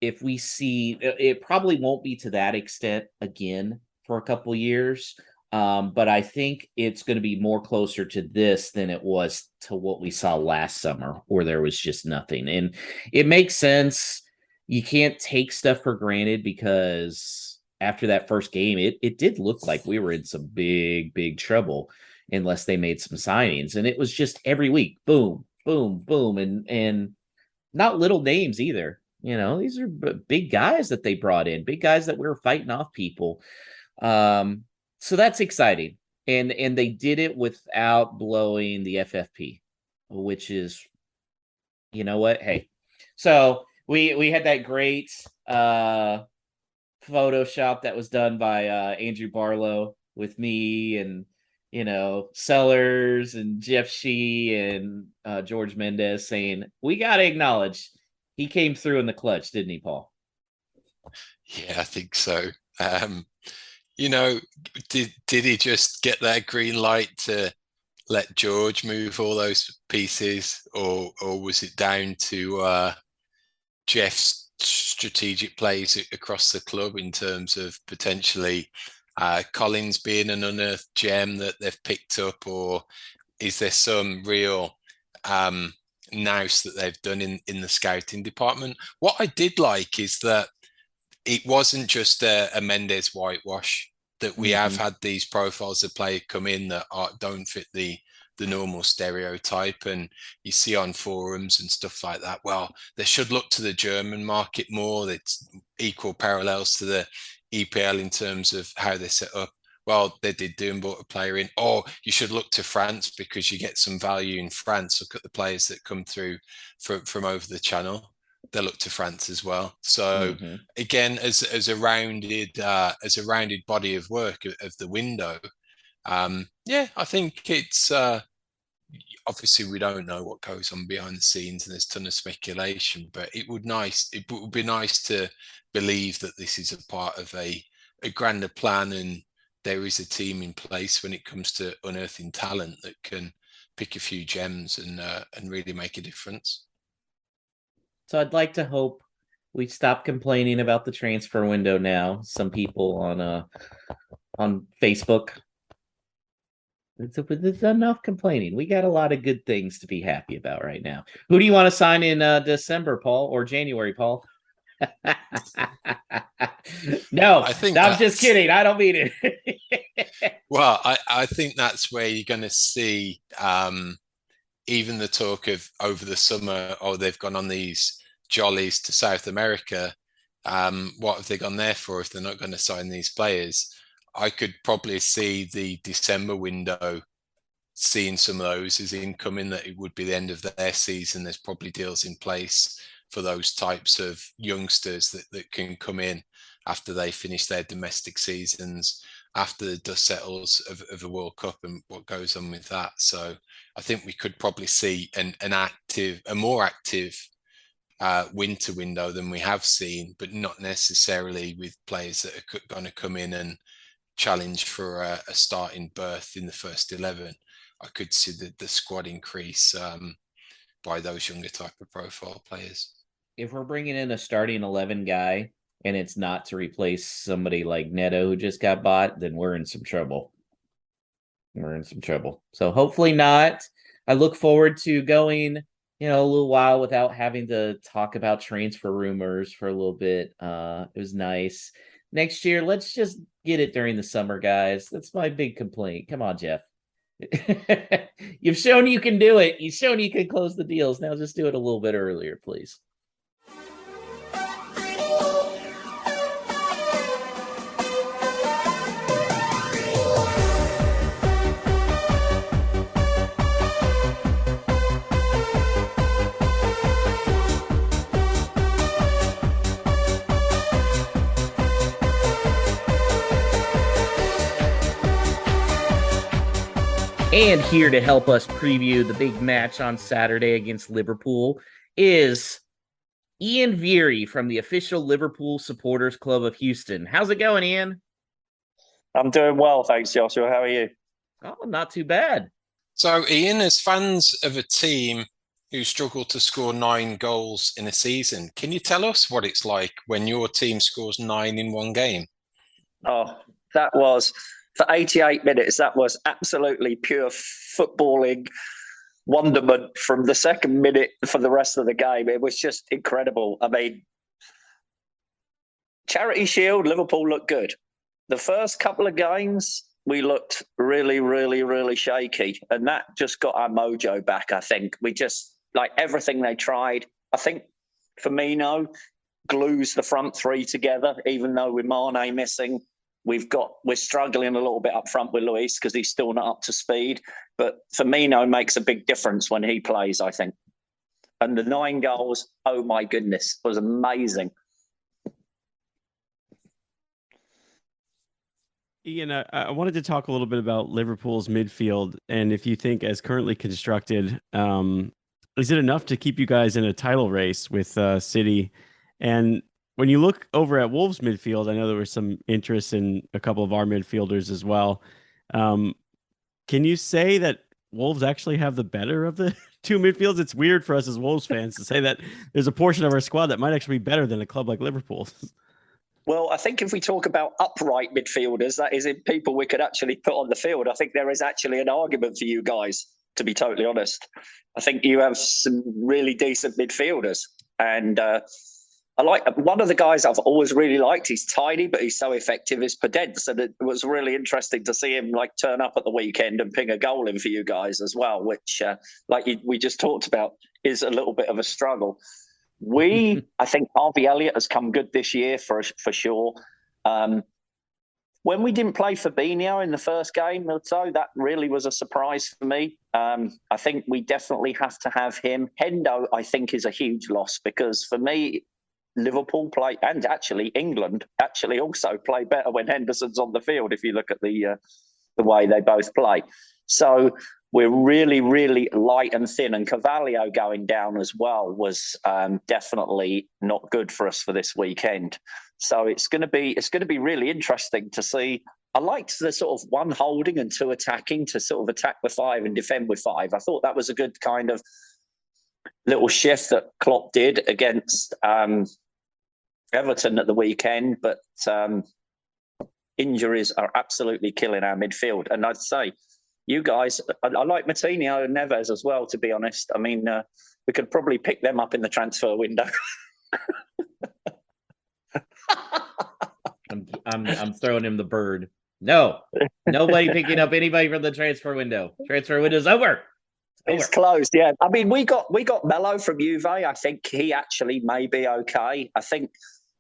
Speaker 2: if we see it probably won't be to that extent again for a couple years. But I think it's going to be more closer to this than it was to what we saw last summer, where there was just nothing. And it makes sense. You can't take stuff for granted, because after that first game, it did look like we were in some big trouble unless they made some signings. And it was just every week, boom, boom, boom, and not little names either. You know, these are big guys that they brought in, big guys that we were fighting off people. So that's exciting. And they did it without blowing the FFP, which is, you know what? Hey, so we had that great Photoshop that was done by Andrew Barlow with me and, you know, Sellers and Jeff Shee and George Mendez, saying, we got to acknowledge he came through in the clutch, didn't he, Paul?
Speaker 3: Yeah, I think so. You know, did he just get that green light to let George move all those pieces, or was it down to Jeff's strategic plays across the club in terms of potentially Collins being an unearthed gem that they've picked up, or is there some real nous that they've done in the scouting department? What I did like is that it wasn't just a Mendes whitewash, that we have had these profiles of players come in that don't fit the normal stereotype, and you see on forums and stuff like that, well, they should look to the German market more. It's equal parallels to the EPL in terms of how they set up. Well, they did do and brought a player in. Or you should look to France because you get some value in France. Look at the players that come through from over the channel. They look to France as well. So again, as a rounded body of work of the window, yeah, I think it's obviously we don't know what goes on behind the scenes, and there's a ton of speculation. But it would be nice to believe that this is a part of a grander plan, and there is a team in place when it comes to unearthing talent that can pick a few gems and really make a difference.
Speaker 2: So I'd like to hope We stopped complaining about the transfer window now. Some people on Facebook. It's enough complaining. We got a lot of good things to be happy about right now. Who do you want to sign in December, Paul, or January, Paul? No, I'm just kidding. I don't mean it.
Speaker 3: Well, I think that's where you're going to see even the talk of over the summer, oh, they've gone on these jollies to South America. What have they gone there for if they're not going to sign these players? I could probably see the December window seeing some of those as incoming, that it would be the end of their season. There's probably deals in place for those types of youngsters that can come in after they finish their domestic seasons, after the dust settles of the World Cup and what goes on with that. So I think we could probably see a more active winter window than we have seen, but not necessarily with players that are going to come in and challenge for a starting berth in the first 11. I could see the squad increase by those younger type of profile players.
Speaker 2: If we're bringing in a starting 11 guy and it's not to replace somebody like Neto who just got bought, then we're in some trouble. So hopefully not. I look forward to going, a little while without having to talk about transfer rumors for a little bit. It was nice. Next year, let's just get it during the summer, guys. That's my big complaint. Come on, Jeff. You've shown you can do it. You've shown you can close the deals. Now just do it a little bit earlier, please. And here to help us preview the big match on Saturday against Liverpool is Ian Veary from the official Liverpool Supporters Club of Houston. How's it going, Ian?
Speaker 5: I'm doing well, thanks, Joshua. How are you?
Speaker 2: Oh, not too bad.
Speaker 3: So, Ian, as fans of a team who struggle to score 9 goals in a season, can you tell us what it's like when your team scores 9 in one game?
Speaker 5: Oh, that was... For 88 minutes, that was absolutely pure footballing wonderment from the second minute for the rest of the game. It was just incredible. I mean, Charity Shield, Liverpool looked good. The first couple of games, we looked really, really, really shaky. And that just got our mojo back, I think. We just, like everything they tried, I think Firmino glues the front three together, even though with Mane missing. We're struggling a little bit up front with Luis because he's still not up to speed. But Firmino makes a big difference when he plays, I think. And the 9 goals, oh my goodness, was amazing.
Speaker 4: Ian, I wanted to talk a little bit about Liverpool's midfield, and if you think, as currently constructed, is it enough to keep you guys in a title race with City? And when you look over at Wolves midfield, I know there was some interest in a couple of our midfielders as well. Can you say that Wolves actually have the better of the two midfields? It's weird for us as Wolves fans to say that there's a portion of our squad that might actually be better than a club like Liverpool.
Speaker 5: Well, I think if we talk about upright midfielders, that is in people we could actually put on the field. I think there is actually an argument for you guys, to be totally honest. I think you have some really decent midfielders. And I like one of the guys I've always really liked. He's tiny, but he's so effective. Is Podence, and it was really interesting to see him turn up at the weekend and ping a goal in for you guys as well. Which, we just talked about, is a little bit of a struggle. I think Harvey Elliott has come good this year for sure. When we didn't play Fabinho in the first game or so, that really was a surprise for me. I think we definitely have to have him. Hendo, I think, is a huge loss because for me, Liverpool play, and actually England actually also play better when Henderson's on the field, if you look at the way they both play. So we're really, really light and thin, and Carvalho going down as well was definitely not good for us for this weekend. So it's going to be really interesting to see. I liked the sort of 1 holding and 2 attacking to sort of attack with 5 and defend with 5. I thought that was a good kind of little shift that Klopp did against Everton at the weekend, but injuries are absolutely killing our midfield. And I'd say, you guys, I like Martinho and Neves as well, to be honest. I mean, we could probably pick them up in the transfer window.
Speaker 2: I'm throwing him the bird. No, nobody picking up anybody from the transfer window. Transfer window's over.
Speaker 5: It's closed, yeah. I mean, we got Mello from Juve. I think he actually may be okay. I think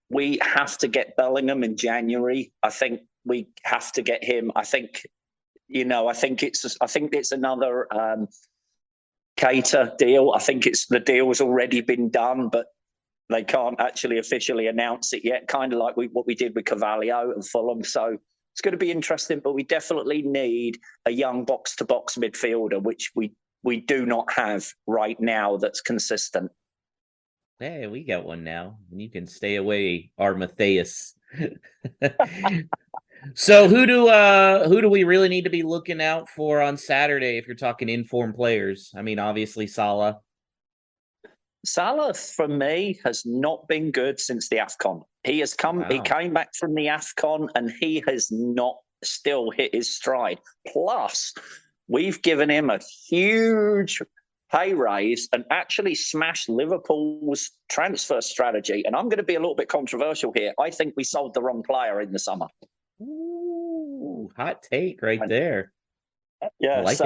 Speaker 5: we have to get Bellingham in January. I think we have to get him. I think it's another Cater deal. I think the deal has already been done, but they can't actually officially announce it yet. Kind of like what we did with Carvalho and Fulham. So it's going to be interesting, but we definitely need a young box-to-box midfielder, which we do not have right now that's consistent.
Speaker 2: Hey, we got one now. You can stay away, Armatheus. So who do we really need to be looking out for on Saturday if you're talking informed players? I mean, obviously Salah.
Speaker 5: Salah, for me, has not been good since the AFCON. He came back from the AFCON and he has not still hit his stride. Plus, we've given him a huge pay raise and actually smashed Liverpool's transfer strategy. And I'm going to be a little bit controversial here. I think we sold the wrong player in the summer.
Speaker 2: Ooh, hot take right there.
Speaker 5: Yeah,
Speaker 2: I like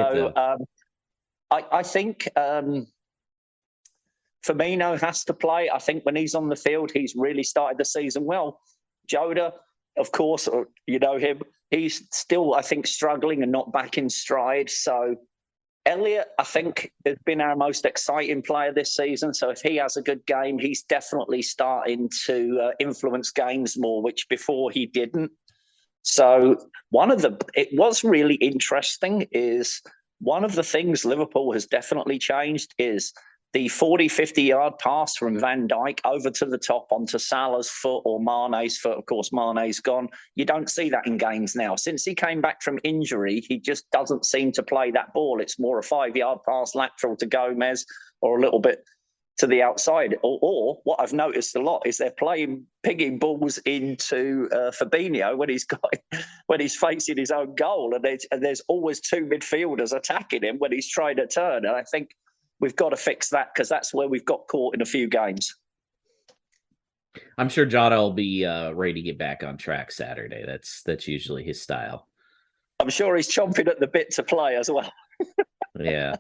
Speaker 5: I think Firmino has to play. I think when he's on the field, he's really started the season well. Jota, of course, you know him. He's still, I think, struggling and not back in stride. So Elliott, I think, has been our most exciting player this season. So if he has a good game, he's definitely starting to influence games more, which before he didn't. So it was really interesting is one of the things Liverpool has definitely changed is the 40, 50-yard pass from Van Dijk over to the top onto Salah's foot or Mane's foot. Of course, Mane's gone. You don't see that in games now. Since he came back from injury, he just doesn't seem to play that ball. It's more a 5-yard pass lateral to Gomez or a little bit to the outside. Or what I've noticed a lot is they're pigging balls into Fabinho when he's facing his own goal. And there's always two midfielders attacking him when he's trying to turn. And I think we've got to fix that because that's where we've got caught in a few games.
Speaker 2: I'm sure Jota will be ready to get back on track Saturday. That's usually his style.
Speaker 5: I'm sure he's chomping at the bit to play as well.
Speaker 2: Yeah.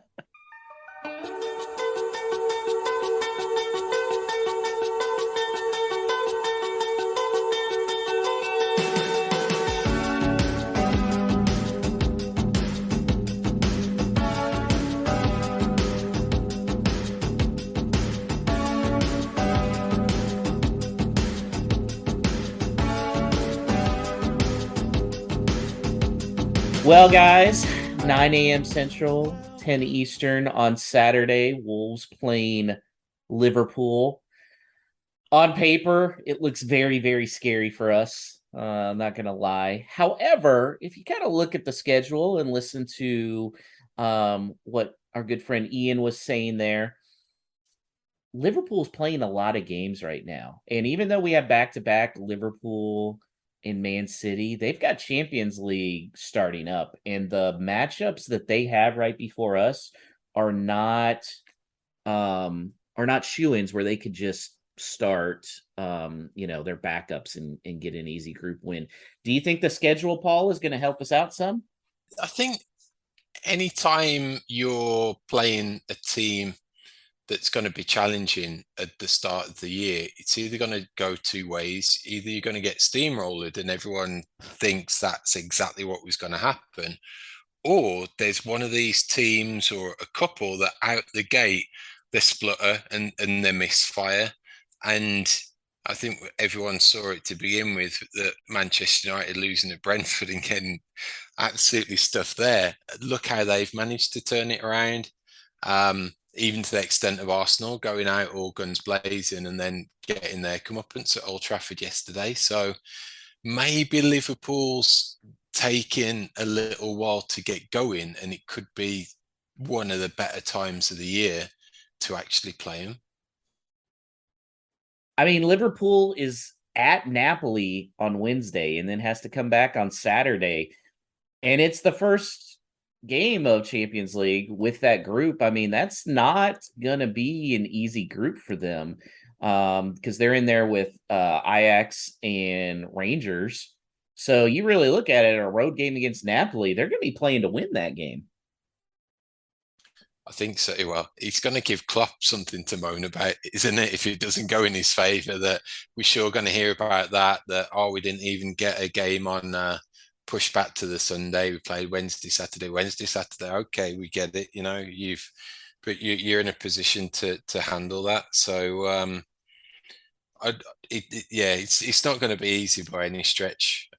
Speaker 2: Well, guys, 9 a.m. Central, 10 Eastern on Saturday. Wolves playing Liverpool. On paper, it looks very, very scary for us. I'm not going to lie. However, if you kind of look at the schedule and listen to what our good friend Ian was saying there, Liverpool's playing a lot of games right now. And even though we have back-to-back Liverpool in Man City, they've got Champions League starting up, and the matchups that they have right before us are not shoo-ins where they could just start their backups and get an easy group win. Do you think the schedule, Paul, is going to help us out some?
Speaker 3: I think anytime you're playing a team that's going to be challenging at the start of the year, it's either going to go two ways. Either you're going to get steamrolled and everyone thinks that's exactly what was going to happen, or there's one of these teams or a couple that out the gate, they splutter and they misfire. And I think everyone saw it to begin with, that Manchester United losing to Brentford and getting absolutely stuffed there. Look how they've managed to turn it around. Even to the extent of Arsenal going out all guns blazing and then getting their comeuppance at Old Trafford yesterday. So maybe Liverpool's taking a little while to get going, and it could be one of the better times of the year to actually play them.
Speaker 2: I mean, Liverpool is at Napoli on Wednesday and then has to come back on Saturday. And it's the first game of Champions League with that group. I mean, that's not going to be an easy group for them because they're in there with Ajax and Rangers. So you really look at it, a road game against Napoli, they're going to be playing to win that game.
Speaker 3: I think so. Well, he's going to give Klopp something to moan about, isn't it? If it doesn't go in his favour, that we're sure going to hear about that. We didn't even get a game on push back to the Sunday. We played Wednesday, Saturday. Okay, we get it. You know, you're in a position to handle that. So it's not going to be easy by any stretch.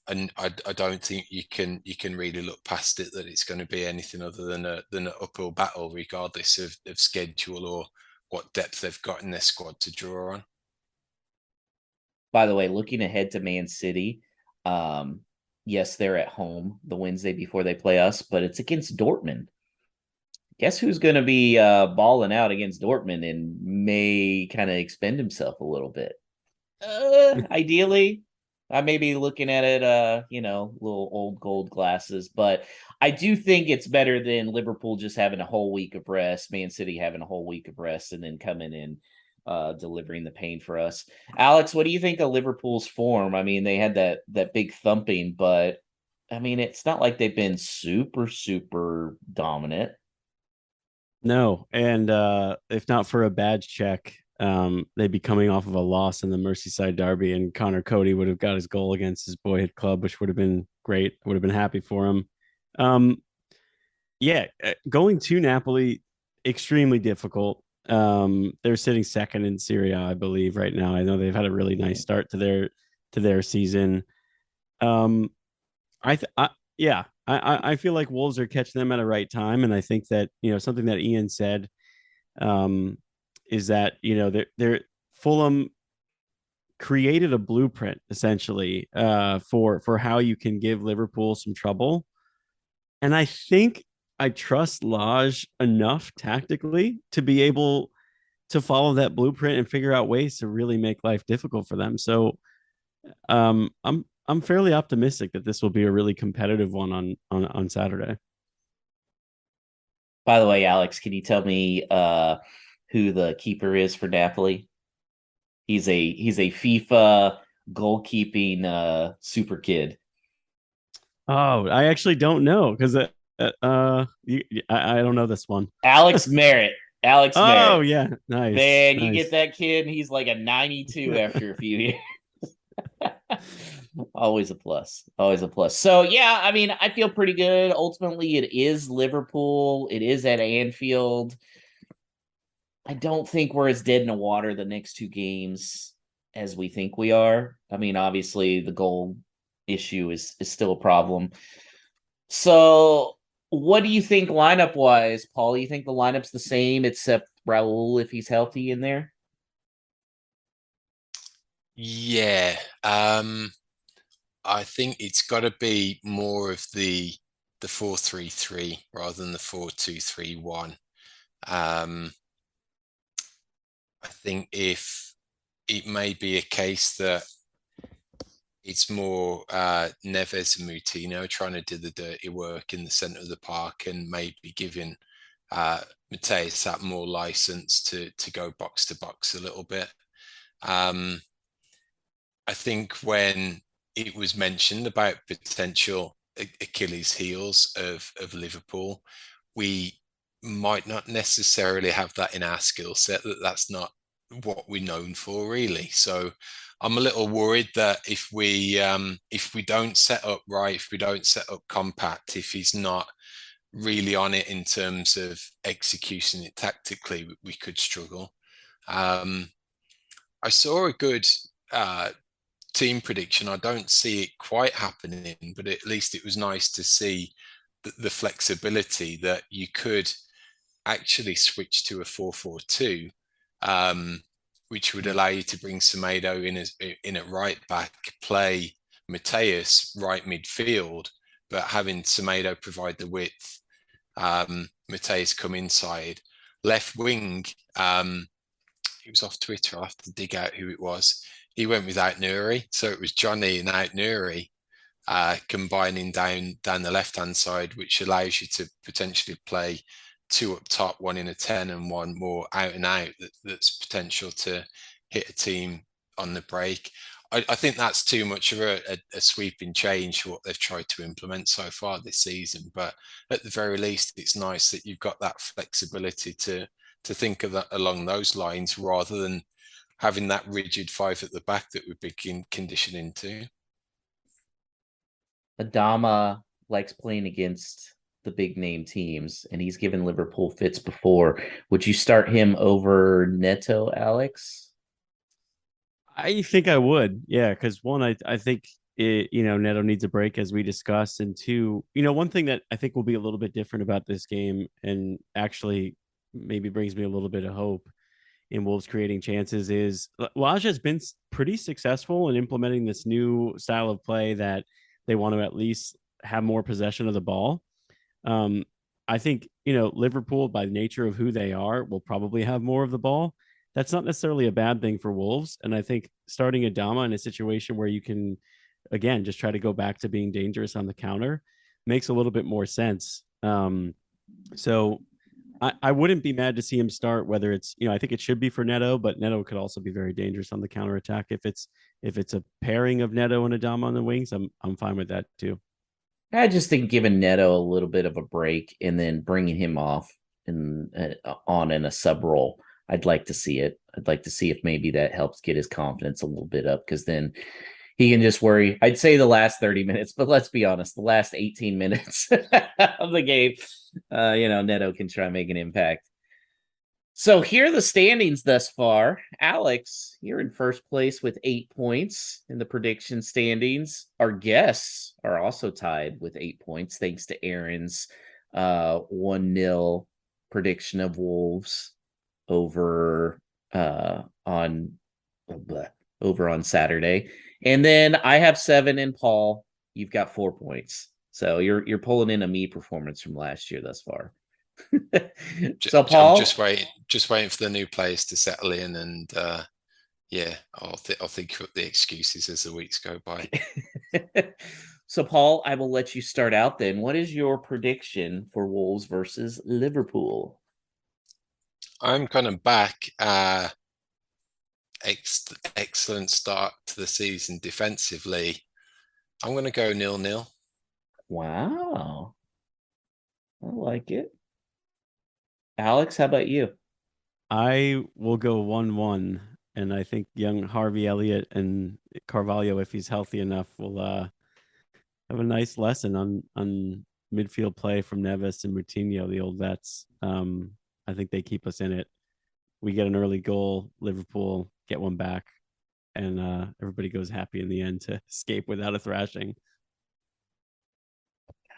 Speaker 3: And I don't think you can really look past it that it's going to be anything other than an uphill battle, regardless of schedule or what depth they've got in their squad to draw on.
Speaker 2: By the way, looking ahead to Man City, yes, they're at home the Wednesday before they play us, but it's against Dortmund. Guess who's going to be balling out against Dortmund and may kind of expend himself a little bit? Ideally, I may be looking at it, little old gold glasses, but I do think it's better than Liverpool just having a whole week of rest, Man City having a whole week of rest, and then coming in delivering the pain for us. Alex, what do you think of Liverpool's form? I mean, they had that big thumping, but I mean, it's not like they've been super, super dominant.
Speaker 4: No, and if not for a badge check, they'd be coming off of a loss in the Merseyside derby, and Connor Cody would have got his goal against his boyhood club, which would have been great. I would have been happy for him. Going to Napoli, extremely difficult. They're sitting second in Serie A, I believe, right now. I know they've had a really nice start to their season. I feel like Wolves are catching them at a right time, and I think that something that Ian said is that they're Fulham created a blueprint essentially for how you can give Liverpool some trouble, and I think I trust Lage enough tactically to be able to follow that blueprint and figure out ways to really make life difficult for them. So I'm fairly optimistic that this will be a really competitive one on Saturday.
Speaker 2: By the way, Alex, can you tell me who the keeper is for Napoli? He's a FIFA goalkeeping super kid.
Speaker 4: Oh, I actually don't know because I don't know this one.
Speaker 2: Alex Merritt. Alex Merritt.
Speaker 4: Oh yeah, nice.
Speaker 2: Man,
Speaker 4: nice.
Speaker 2: you get that kid, and he's like a 92 after a few years. Always a plus. Always a plus. So yeah, I mean, I feel pretty good. Ultimately, it is Liverpool. It is at Anfield. I don't think we're as dead in the water the next two games as we think we are. I mean, obviously the goal issue is still a problem. So what do you think lineup wise, Paul? You think the lineup's the same except Raul if he's healthy in there?
Speaker 3: Yeah. I think it's got to be more of the 4-3-3 rather than the 4-2-3-1. I think if it may be a case that it's more Neves and Moutinho trying to do the dirty work in the centre of the park and maybe giving Mateus that more license to go box to box a little bit. I think when it was mentioned about potential Achilles heels of Liverpool, we might not necessarily have that in our skill set. That's not what we're known for, really. So I'm a little worried that if we don't set up right, if we don't set up compact, if he's not really on it in terms of executing it tactically, we could struggle. I saw a good team prediction. I don't see it quite happening, but at least it was nice to see the flexibility that you could actually switch to a 4-4-2, which would allow you to bring Semedo in at right back, play Mateus right midfield, but having Semedo provide the width, Mateus come inside. Left wing, it was off Twitter. I'll have to dig out who it was. He went without Nuri, so it was Johnny and out Nuri, combining down the left-hand side, which allows you to potentially play 2 up top, 1 in a 10 and 1 more out and out that's potential to hit a team on the break. I think that's too much of a sweeping change for what they've tried to implement so far this season. But at the very least, it's nice that you've got that flexibility to think of that along those lines rather than having that rigid 5 at the back that we've been conditioned into.
Speaker 2: Adama likes playing against the big name teams, and he's given Liverpool fits before. Would you start him over Neto, Alex?
Speaker 4: I think I would, yeah, because one, I think Neto needs a break as we discussed, and two, one thing that I think will be a little bit different about this game, and actually maybe brings me a little bit of hope in Wolves creating chances, is Lage has been pretty successful in implementing this new style of play that they want to at least have more possession of the ball. I think Liverpool, by nature of who they are, will probably have more of the ball. That's not necessarily a bad thing for Wolves. And I think starting Adama in a situation where you can, again, just try to go back to being dangerous on the counter makes a little bit more sense. So I wouldn't be mad to see him start, whether it's, I think it should be for Neto, but Neto could also be very dangerous on the counter attack. If it's a pairing of Neto and Adama on the wings, I'm fine with that too.
Speaker 2: I just think giving Neto a little bit of a break and then bringing him off on in a sub role, I'd like to see it. I'd like to see if maybe that helps get his confidence a little bit up, because then he can just worry. I'd say the last 30 minutes, but let's be honest, the last 18 minutes of the game, Neto can try and make an impact. So here are the standings thus far. Alex, you're in first place with 8 points in the prediction standings. Our guests are also tied with 8 points, thanks to Aaron's 1-0 prediction of Wolves over on Saturday. And then I have 7, and Paul, you've got 4 points. So you're pulling in a me performance from last year thus far. So Paul,
Speaker 3: I'm just waiting for the new players to settle in, and I'll think of the excuses as the weeks go by.
Speaker 2: So Paul, I will let you start out then. What is your prediction for Wolves versus Liverpool?
Speaker 3: I'm kind of back. Excellent start to the season defensively. I'm going to go 0-0.
Speaker 2: Wow. I like it. Alex, how about you?
Speaker 4: I will go 1-1, and I think young Harvey Elliott and Carvalho, if he's healthy enough, will have a nice lesson on midfield play from Neves and Moutinho, the old vets. I think they keep us in it. We get an early goal, Liverpool get one back, and everybody goes happy in the end to escape without a thrashing.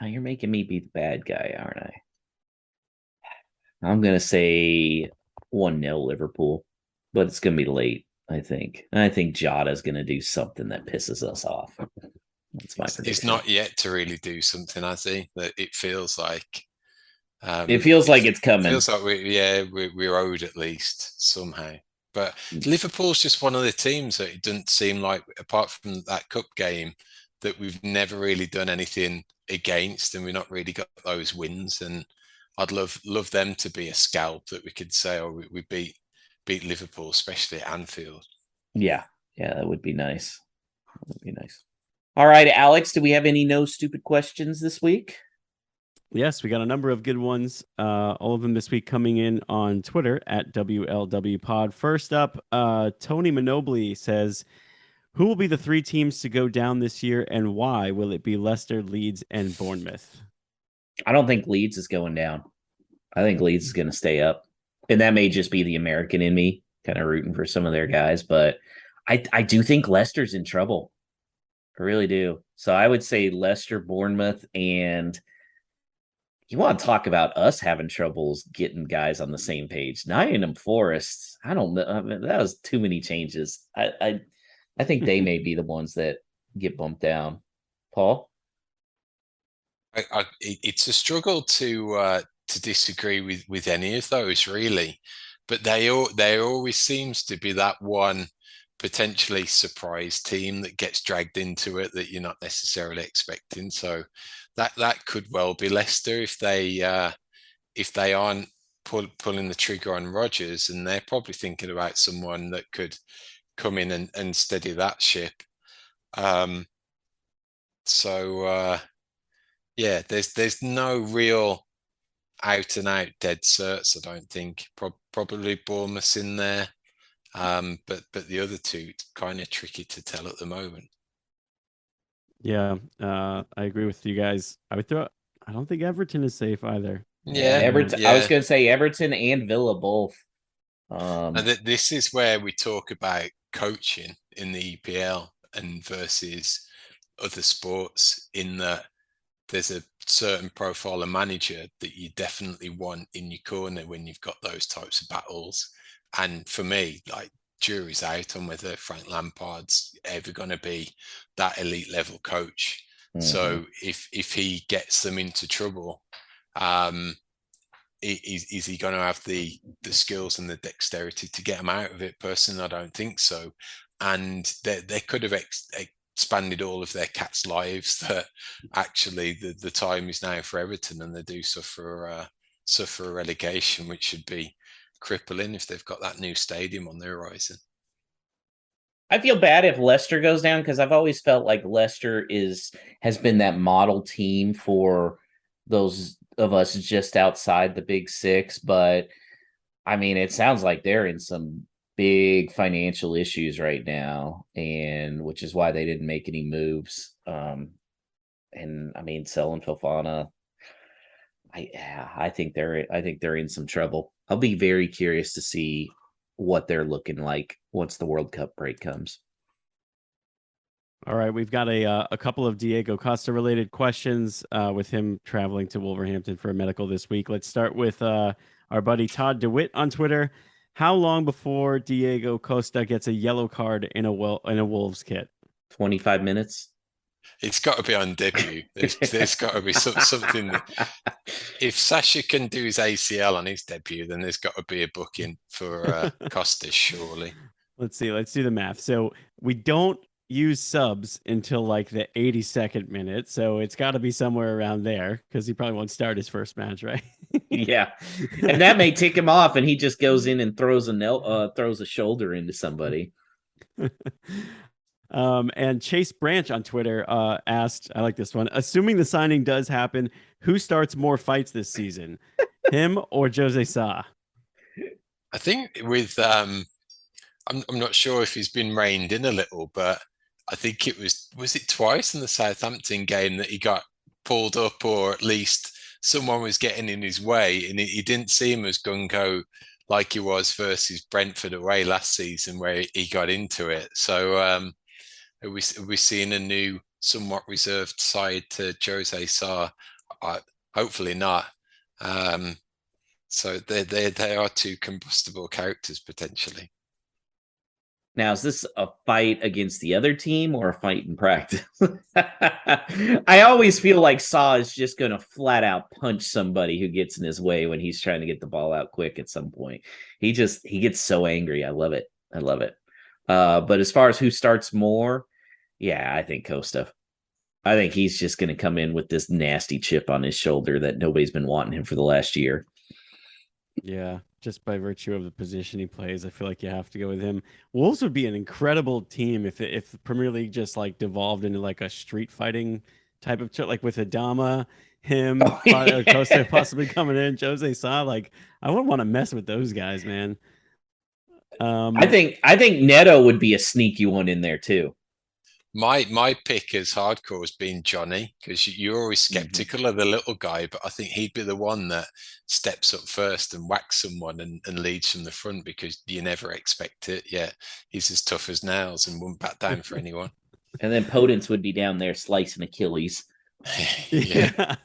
Speaker 2: Now you're making me be the bad guy, aren't I? I'm going to say 1-0 Liverpool, but it's going to be late, I think. And I think Jota's going to do something that pisses us off. That's my prediction.
Speaker 3: He's not yet to really do something, has he? That it feels like.
Speaker 2: It feels like it's coming.
Speaker 3: It feels like we're owed at least somehow. But Liverpool's just one of the teams that it doesn't seem like, apart from that cup game, that we've never really done anything against, and we've not really got those wins. And I'd love them to be a scalp that we could say, oh, we beat Liverpool, especially at Anfield.
Speaker 2: Yeah, that would be nice. That would be nice. All right, Alex, do we have any no stupid questions this week?
Speaker 4: Yes, we got a number of good ones. All of them this week coming in on Twitter at WLWpod. First up, Tony Manobly says, who will be the 3 teams to go down this year, and why? Will it be Leicester, Leeds, and Bournemouth?
Speaker 2: I don't think Leeds is going down. I think Leeds is going to stay up. And that may just be the American in me kind of rooting for some of their guys. But I do think Leicester's in trouble. I really do. So I would say Leicester, Bournemouth, and you want to talk about us having troubles getting guys on the same page. Nottingham Forest, I don't know. I mean, that was too many changes. I think they may be the ones that get bumped down. Paul?
Speaker 3: It's a struggle to disagree with any of those, really. but there always seems to be that one potentially surprise team that gets dragged into it that you're not necessarily expecting. So that could well be Leicester if they aren't pulling the trigger on Rodgers, and they're probably thinking about someone that could come in and steady that ship. Yeah, there's no real out and out dead certs, I don't think. Probably Bournemouth's in there. But the other two, kind of tricky to tell at the moment.
Speaker 4: Yeah, I agree with you guys. I don't think Everton is safe either.
Speaker 3: Yeah,
Speaker 2: Everton.
Speaker 3: yeah.
Speaker 2: I was going to say Everton and Villa both.
Speaker 3: And this is where we talk about coaching in the EPL and versus other sports, in that there's a certain profile of manager that you definitely want in your corner when you've got those types of battles. And for me, like, jury's out on whether Frank Lampard's ever going to be that elite level coach. So if he gets them into trouble, is he going to have the skills and the dexterity to get them out of it? Personally, I don't think so. And they could have expanded all of their cats' lives, that actually the time is now for Everton, and they do suffer a relegation, which should be crippling if they've got that new stadium on the horizon.
Speaker 2: I feel bad if Leicester goes down, because I've always felt like Leicester has been that model team for those of us just outside the big six. But I mean, it sounds like they're in some big financial issues right now, and which is why they didn't make any moves. And I mean, selling Fofana, I think they're in some trouble. I'll be very curious to see what they're looking like once the World Cup break comes.
Speaker 4: All right, we've got a couple of Diego Costa related questions with him traveling to Wolverhampton for a medical this week. Let's start with our buddy Todd DeWitt on Twitter. How long before Diego Costa gets a yellow card in a Wolves kit?
Speaker 2: 25 minutes.
Speaker 3: It's got to be on debut. There's got to be something that, if Sasha can do his ACL on his debut, then there's got to be a booking for Costa, surely.
Speaker 4: Let's see. Let's do the math. So we don't use subs until like the 82nd minute. So it's got to be somewhere around there, because he probably won't start his first match, right?
Speaker 2: Yeah. And that may tick him off, and he just goes in and throws a shoulder into somebody.
Speaker 4: And Chase Branch on Twitter asked, I like this one, assuming the signing does happen, who starts more fights this season, him or Jose Sa?
Speaker 3: I think with I'm not sure if he's been reined in a little, but I think it was it twice in the Southampton game that he got pulled up, or at least someone was getting in his way, and he didn't seem as gung-ho like he was versus Brentford away last season, where he got into it. So are we seeing a new, somewhat reserved side to Jose Sa? Hopefully not. So they are two combustible characters potentially.
Speaker 2: Now, is this a fight against the other team or a fight in practice? I always feel like Sa is just going to flat out punch somebody who gets in his way when he's trying to get the ball out quick at some point. He gets so angry. I love it. But as far as who starts more, yeah, I think Costa. I think he's just going to come in with this nasty chip on his shoulder that nobody's been wanting him for the last year.
Speaker 4: Yeah, just by virtue of the position he plays, I feel like you have to go with him. Wolves would be an incredible team if the Premier League just like devolved into like a street fighting type of like with Adama, him, Costa possibly coming in, Jose Sa. Like, I wouldn't want to mess with those guys, man.
Speaker 2: I think Neto would be a sneaky one in there too.
Speaker 3: My pick as hardcore has been Johnny, because you're always skeptical of the little guy, but I think he'd be the one that steps up first and whacks someone and leads from the front, because you never expect it. Yeah, he's as tough as nails and won't back down for anyone.
Speaker 2: And then Podence would be down there slicing Achilles.
Speaker 4: Yeah.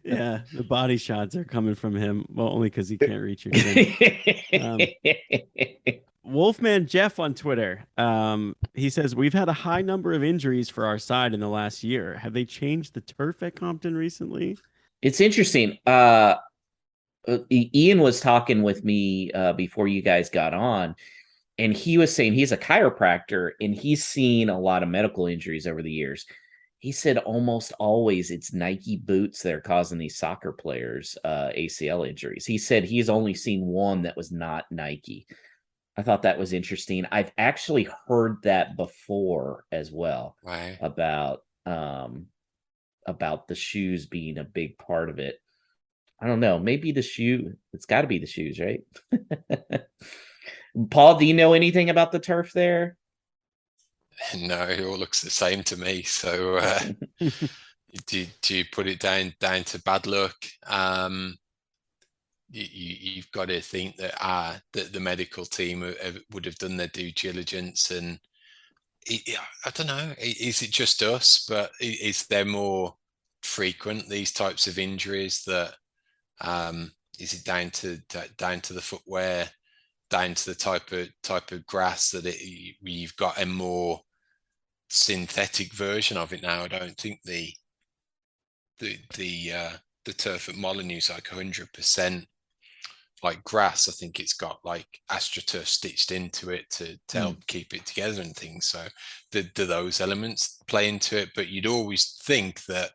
Speaker 4: Yeah, the body shots are coming from him. Well, only because he can't reach your chin. Wolfman Jeff on Twitter. He says, we've had a high number of injuries for our side in the last year. Have they changed the turf at Compton recently?
Speaker 2: It's interesting. Ian was talking with me before you guys got on, and he was saying he's a chiropractor and he's seen a lot of medical injuries over the years. He said almost always it's Nike boots that are causing these soccer players ACL injuries. He said he's only seen one that was not Nike. I thought that was interesting. I've actually heard that before as well.
Speaker 3: Right.
Speaker 2: About the shoes being a big part of it. I don't know. Maybe the shoe. It's got to be the shoes, right? Paul, do you know anything about the turf there?
Speaker 3: No, it all looks the same to me. So do you put it down to bad luck? You've got to think that the medical team would have done their due diligence, and I don't know. Is it just us? But is there more frequent these types of injuries? That is it down to the footwear, down to the type of grass that you've got a more synthetic version of it now? I don't think the turf at Molineux is like 100% like grass. I think it's got like AstroTurf stitched into it to help keep it together and things. So do those elements play into it? But you'd always think that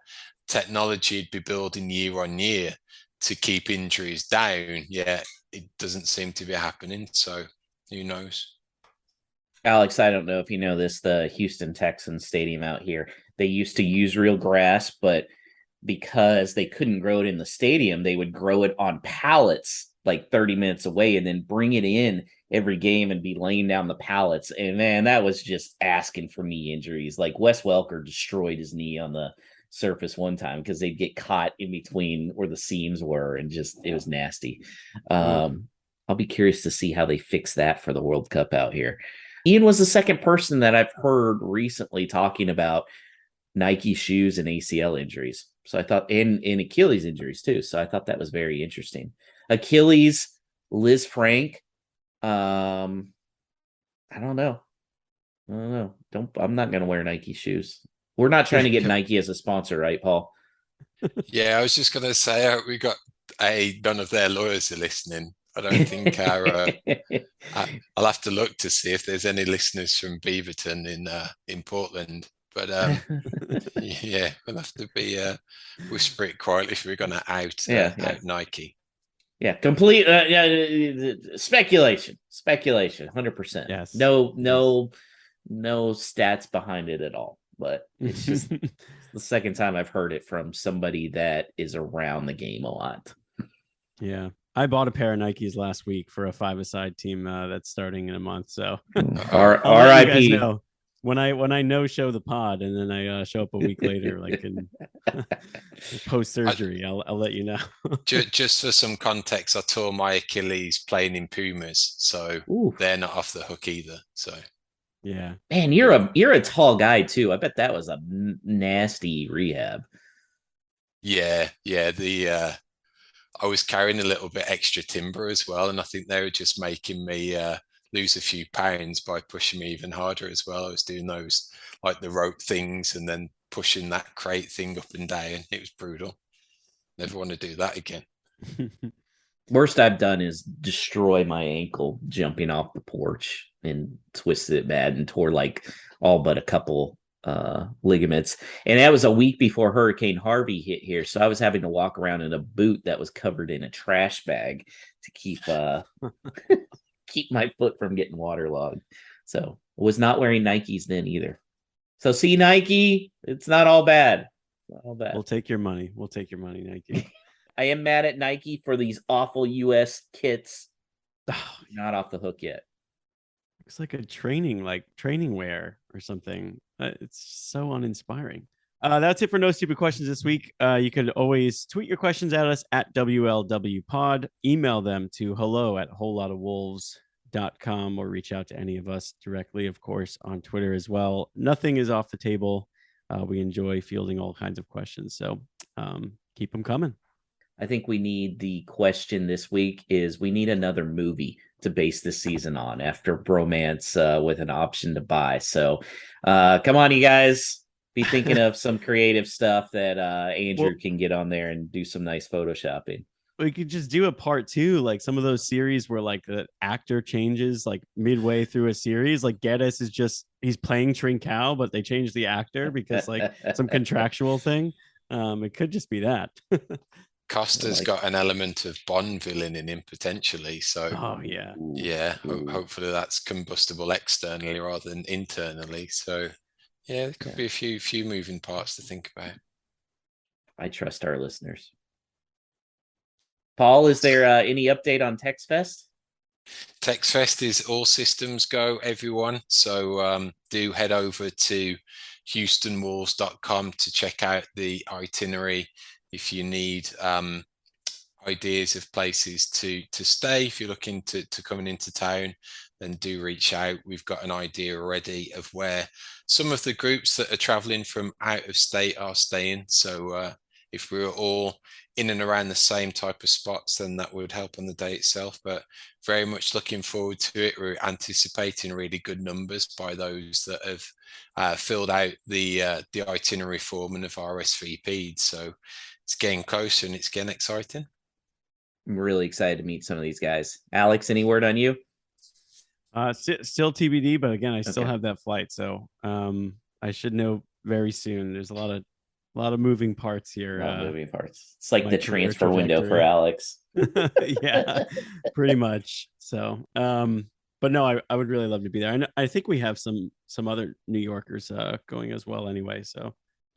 Speaker 3: technology would be building year on year to keep injuries down, yet it doesn't seem to be happening. So who knows?
Speaker 2: Alex, I don't know if you know this, the Houston Texans stadium out here, they used to use real grass, but because they couldn't grow it in the stadium, they would grow it on pallets like 30 minutes away and then bring it in every game and be laying down the pallets. And man, that was just asking for knee injuries. Like Wes Welker destroyed his knee on the surface one time because they'd get caught in between where the seams were, and just it was nasty. I'll be curious to see how they fix that for the World Cup out here. Ian was the second person that I've heard recently talking about Nike shoes and ACL injuries. So I thought, and Achilles injuries too. So I thought that was very interesting. Achilles, Liz Frank. I don't know. I'm not going to wear Nike shoes. We're not trying to get Nike as a sponsor, right, Paul?
Speaker 3: Yeah, I was just going to say we got none of their lawyers are listening. I don't think I'll have to look to see if there's any listeners from Beaverton in Portland. But yeah, we'll have to be whisper it quietly if we're going to out Nike.
Speaker 2: Yeah, complete speculation, 100%.
Speaker 4: Yes.
Speaker 2: No stats behind it at all. But it's just the second time I've heard it from somebody that is around the game a lot.
Speaker 4: Yeah. I bought a pair of Nikes last week for a 5-a-side team that's starting in a month. So
Speaker 2: RIP.
Speaker 4: When I no-show the pod and then I show up a week later, like in post-surgery, I'll let you know.
Speaker 3: Just for some context, I tore my Achilles playing in Pumas, so they're not off the hook either. So
Speaker 4: yeah,
Speaker 2: man, you're a tall guy too. I bet that was a nasty rehab.
Speaker 3: Yeah. I was carrying a little bit extra timber as well, and I think they were just making me lose a few pounds by pushing me even harder as well. I was doing those like the rope things and then pushing that crate thing up and down. It was brutal. Never want to do that again.
Speaker 2: Worst I've done is destroy my ankle jumping off the porch and twisted it bad and tore like all but a couple ligaments. And that was a week before Hurricane Harvey hit here. So I was having to walk around in a boot that was covered in a trash bag to keep keep my foot from getting waterlogged. So I was not wearing Nikes then either. So see, Nike, it's not all bad. Not all bad.
Speaker 4: We'll take your money, Nike.
Speaker 2: I am mad at Nike for these awful US kits. Not off the hook yet.
Speaker 4: Looks like a training wear or something. It's so uninspiring. That's it for No Stupid Questions this week. You can always tweet your questions at us at WLWpod. Email them to hello@wholelotofwolves.com or reach out to any of us directly, of course, on Twitter as well. Nothing is off the table. We enjoy fielding all kinds of questions. So keep them coming.
Speaker 2: I think we need the question this week is we need another movie to base this season on after Bromance with an option to buy. So come on, you guys. Be thinking of some creative stuff that Andrew can get on there and do some nice photoshopping.
Speaker 4: we could just do a part 2, like some of those series where like the actor changes like midway through a series. Like Geddes is just he's playing Trincao, but they changed the actor because like some contractual thing. It could just be that.
Speaker 3: Costa's got an element of Bond villain in him potentially. So
Speaker 4: Oh yeah.
Speaker 3: yeah, hopefully that's combustible externally rather than internally. So yeah, there could be a few moving parts to think about.
Speaker 2: I trust our listeners. Paul, is there any update on TexFest?
Speaker 3: TexFest is all systems go, everyone. So do head over to houstonwolves.com to check out the itinerary. If you need ideas of places to stay, if you're looking to coming into town, then do reach out. We've got an idea already of where some of the groups that are traveling from out of state are staying. So if we were all in and around the same type of spots, then that would help on the day itself. But very much looking forward to it. We're anticipating really good numbers by those that have filled out the itinerary form and have RSVP'd. So it's getting closer and it's getting exciting.
Speaker 2: I'm really excited to meet some of these guys. Alex, any word on you?
Speaker 4: Still TBD, but again, I still have that flight, so I should know very soon. There's a lot of moving parts here.
Speaker 2: A lot of moving parts. It's like the transfer window for Alex.
Speaker 4: Yeah, pretty much. So, but no, I would really love to be there. I think we have some other New Yorkers going as well anyway. So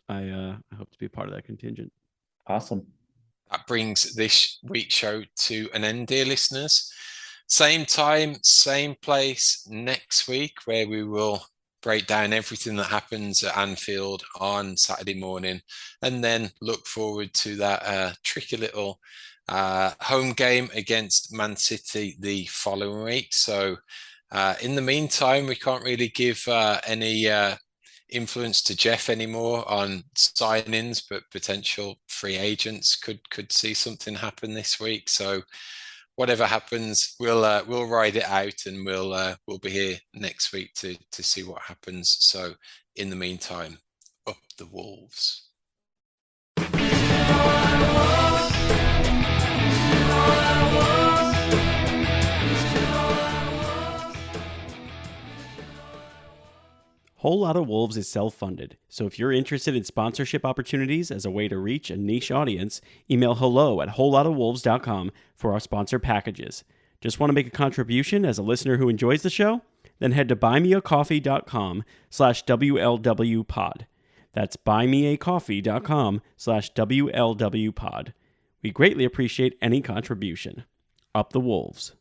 Speaker 4: I hope to be part of that contingent.
Speaker 2: Awesome.
Speaker 3: That brings this week's show to an end, dear listeners. Same time, same place next week, where we will break down everything that happens at Anfield on Saturday morning, and then look forward to that tricky little home game against Man City the following week. So in the meantime, we can't really give any influence to Jeff anymore on signings, but potential free agents could see something happen this week. So whatever happens, we'll ride it out, and we'll be here next week to see what happens. So in the meantime, up the Wolves.
Speaker 4: Whole Lotta Wolves is self-funded, so if you're interested in sponsorship opportunities as a way to reach a niche audience, email hello@wholelottawolves.com for our sponsor packages. Just want to make a contribution as a listener who enjoys the show? Then head to buymeacoffee.com/WLWpod. That's buymeacoffee.com/WLWpod. We greatly appreciate any contribution. Up the Wolves.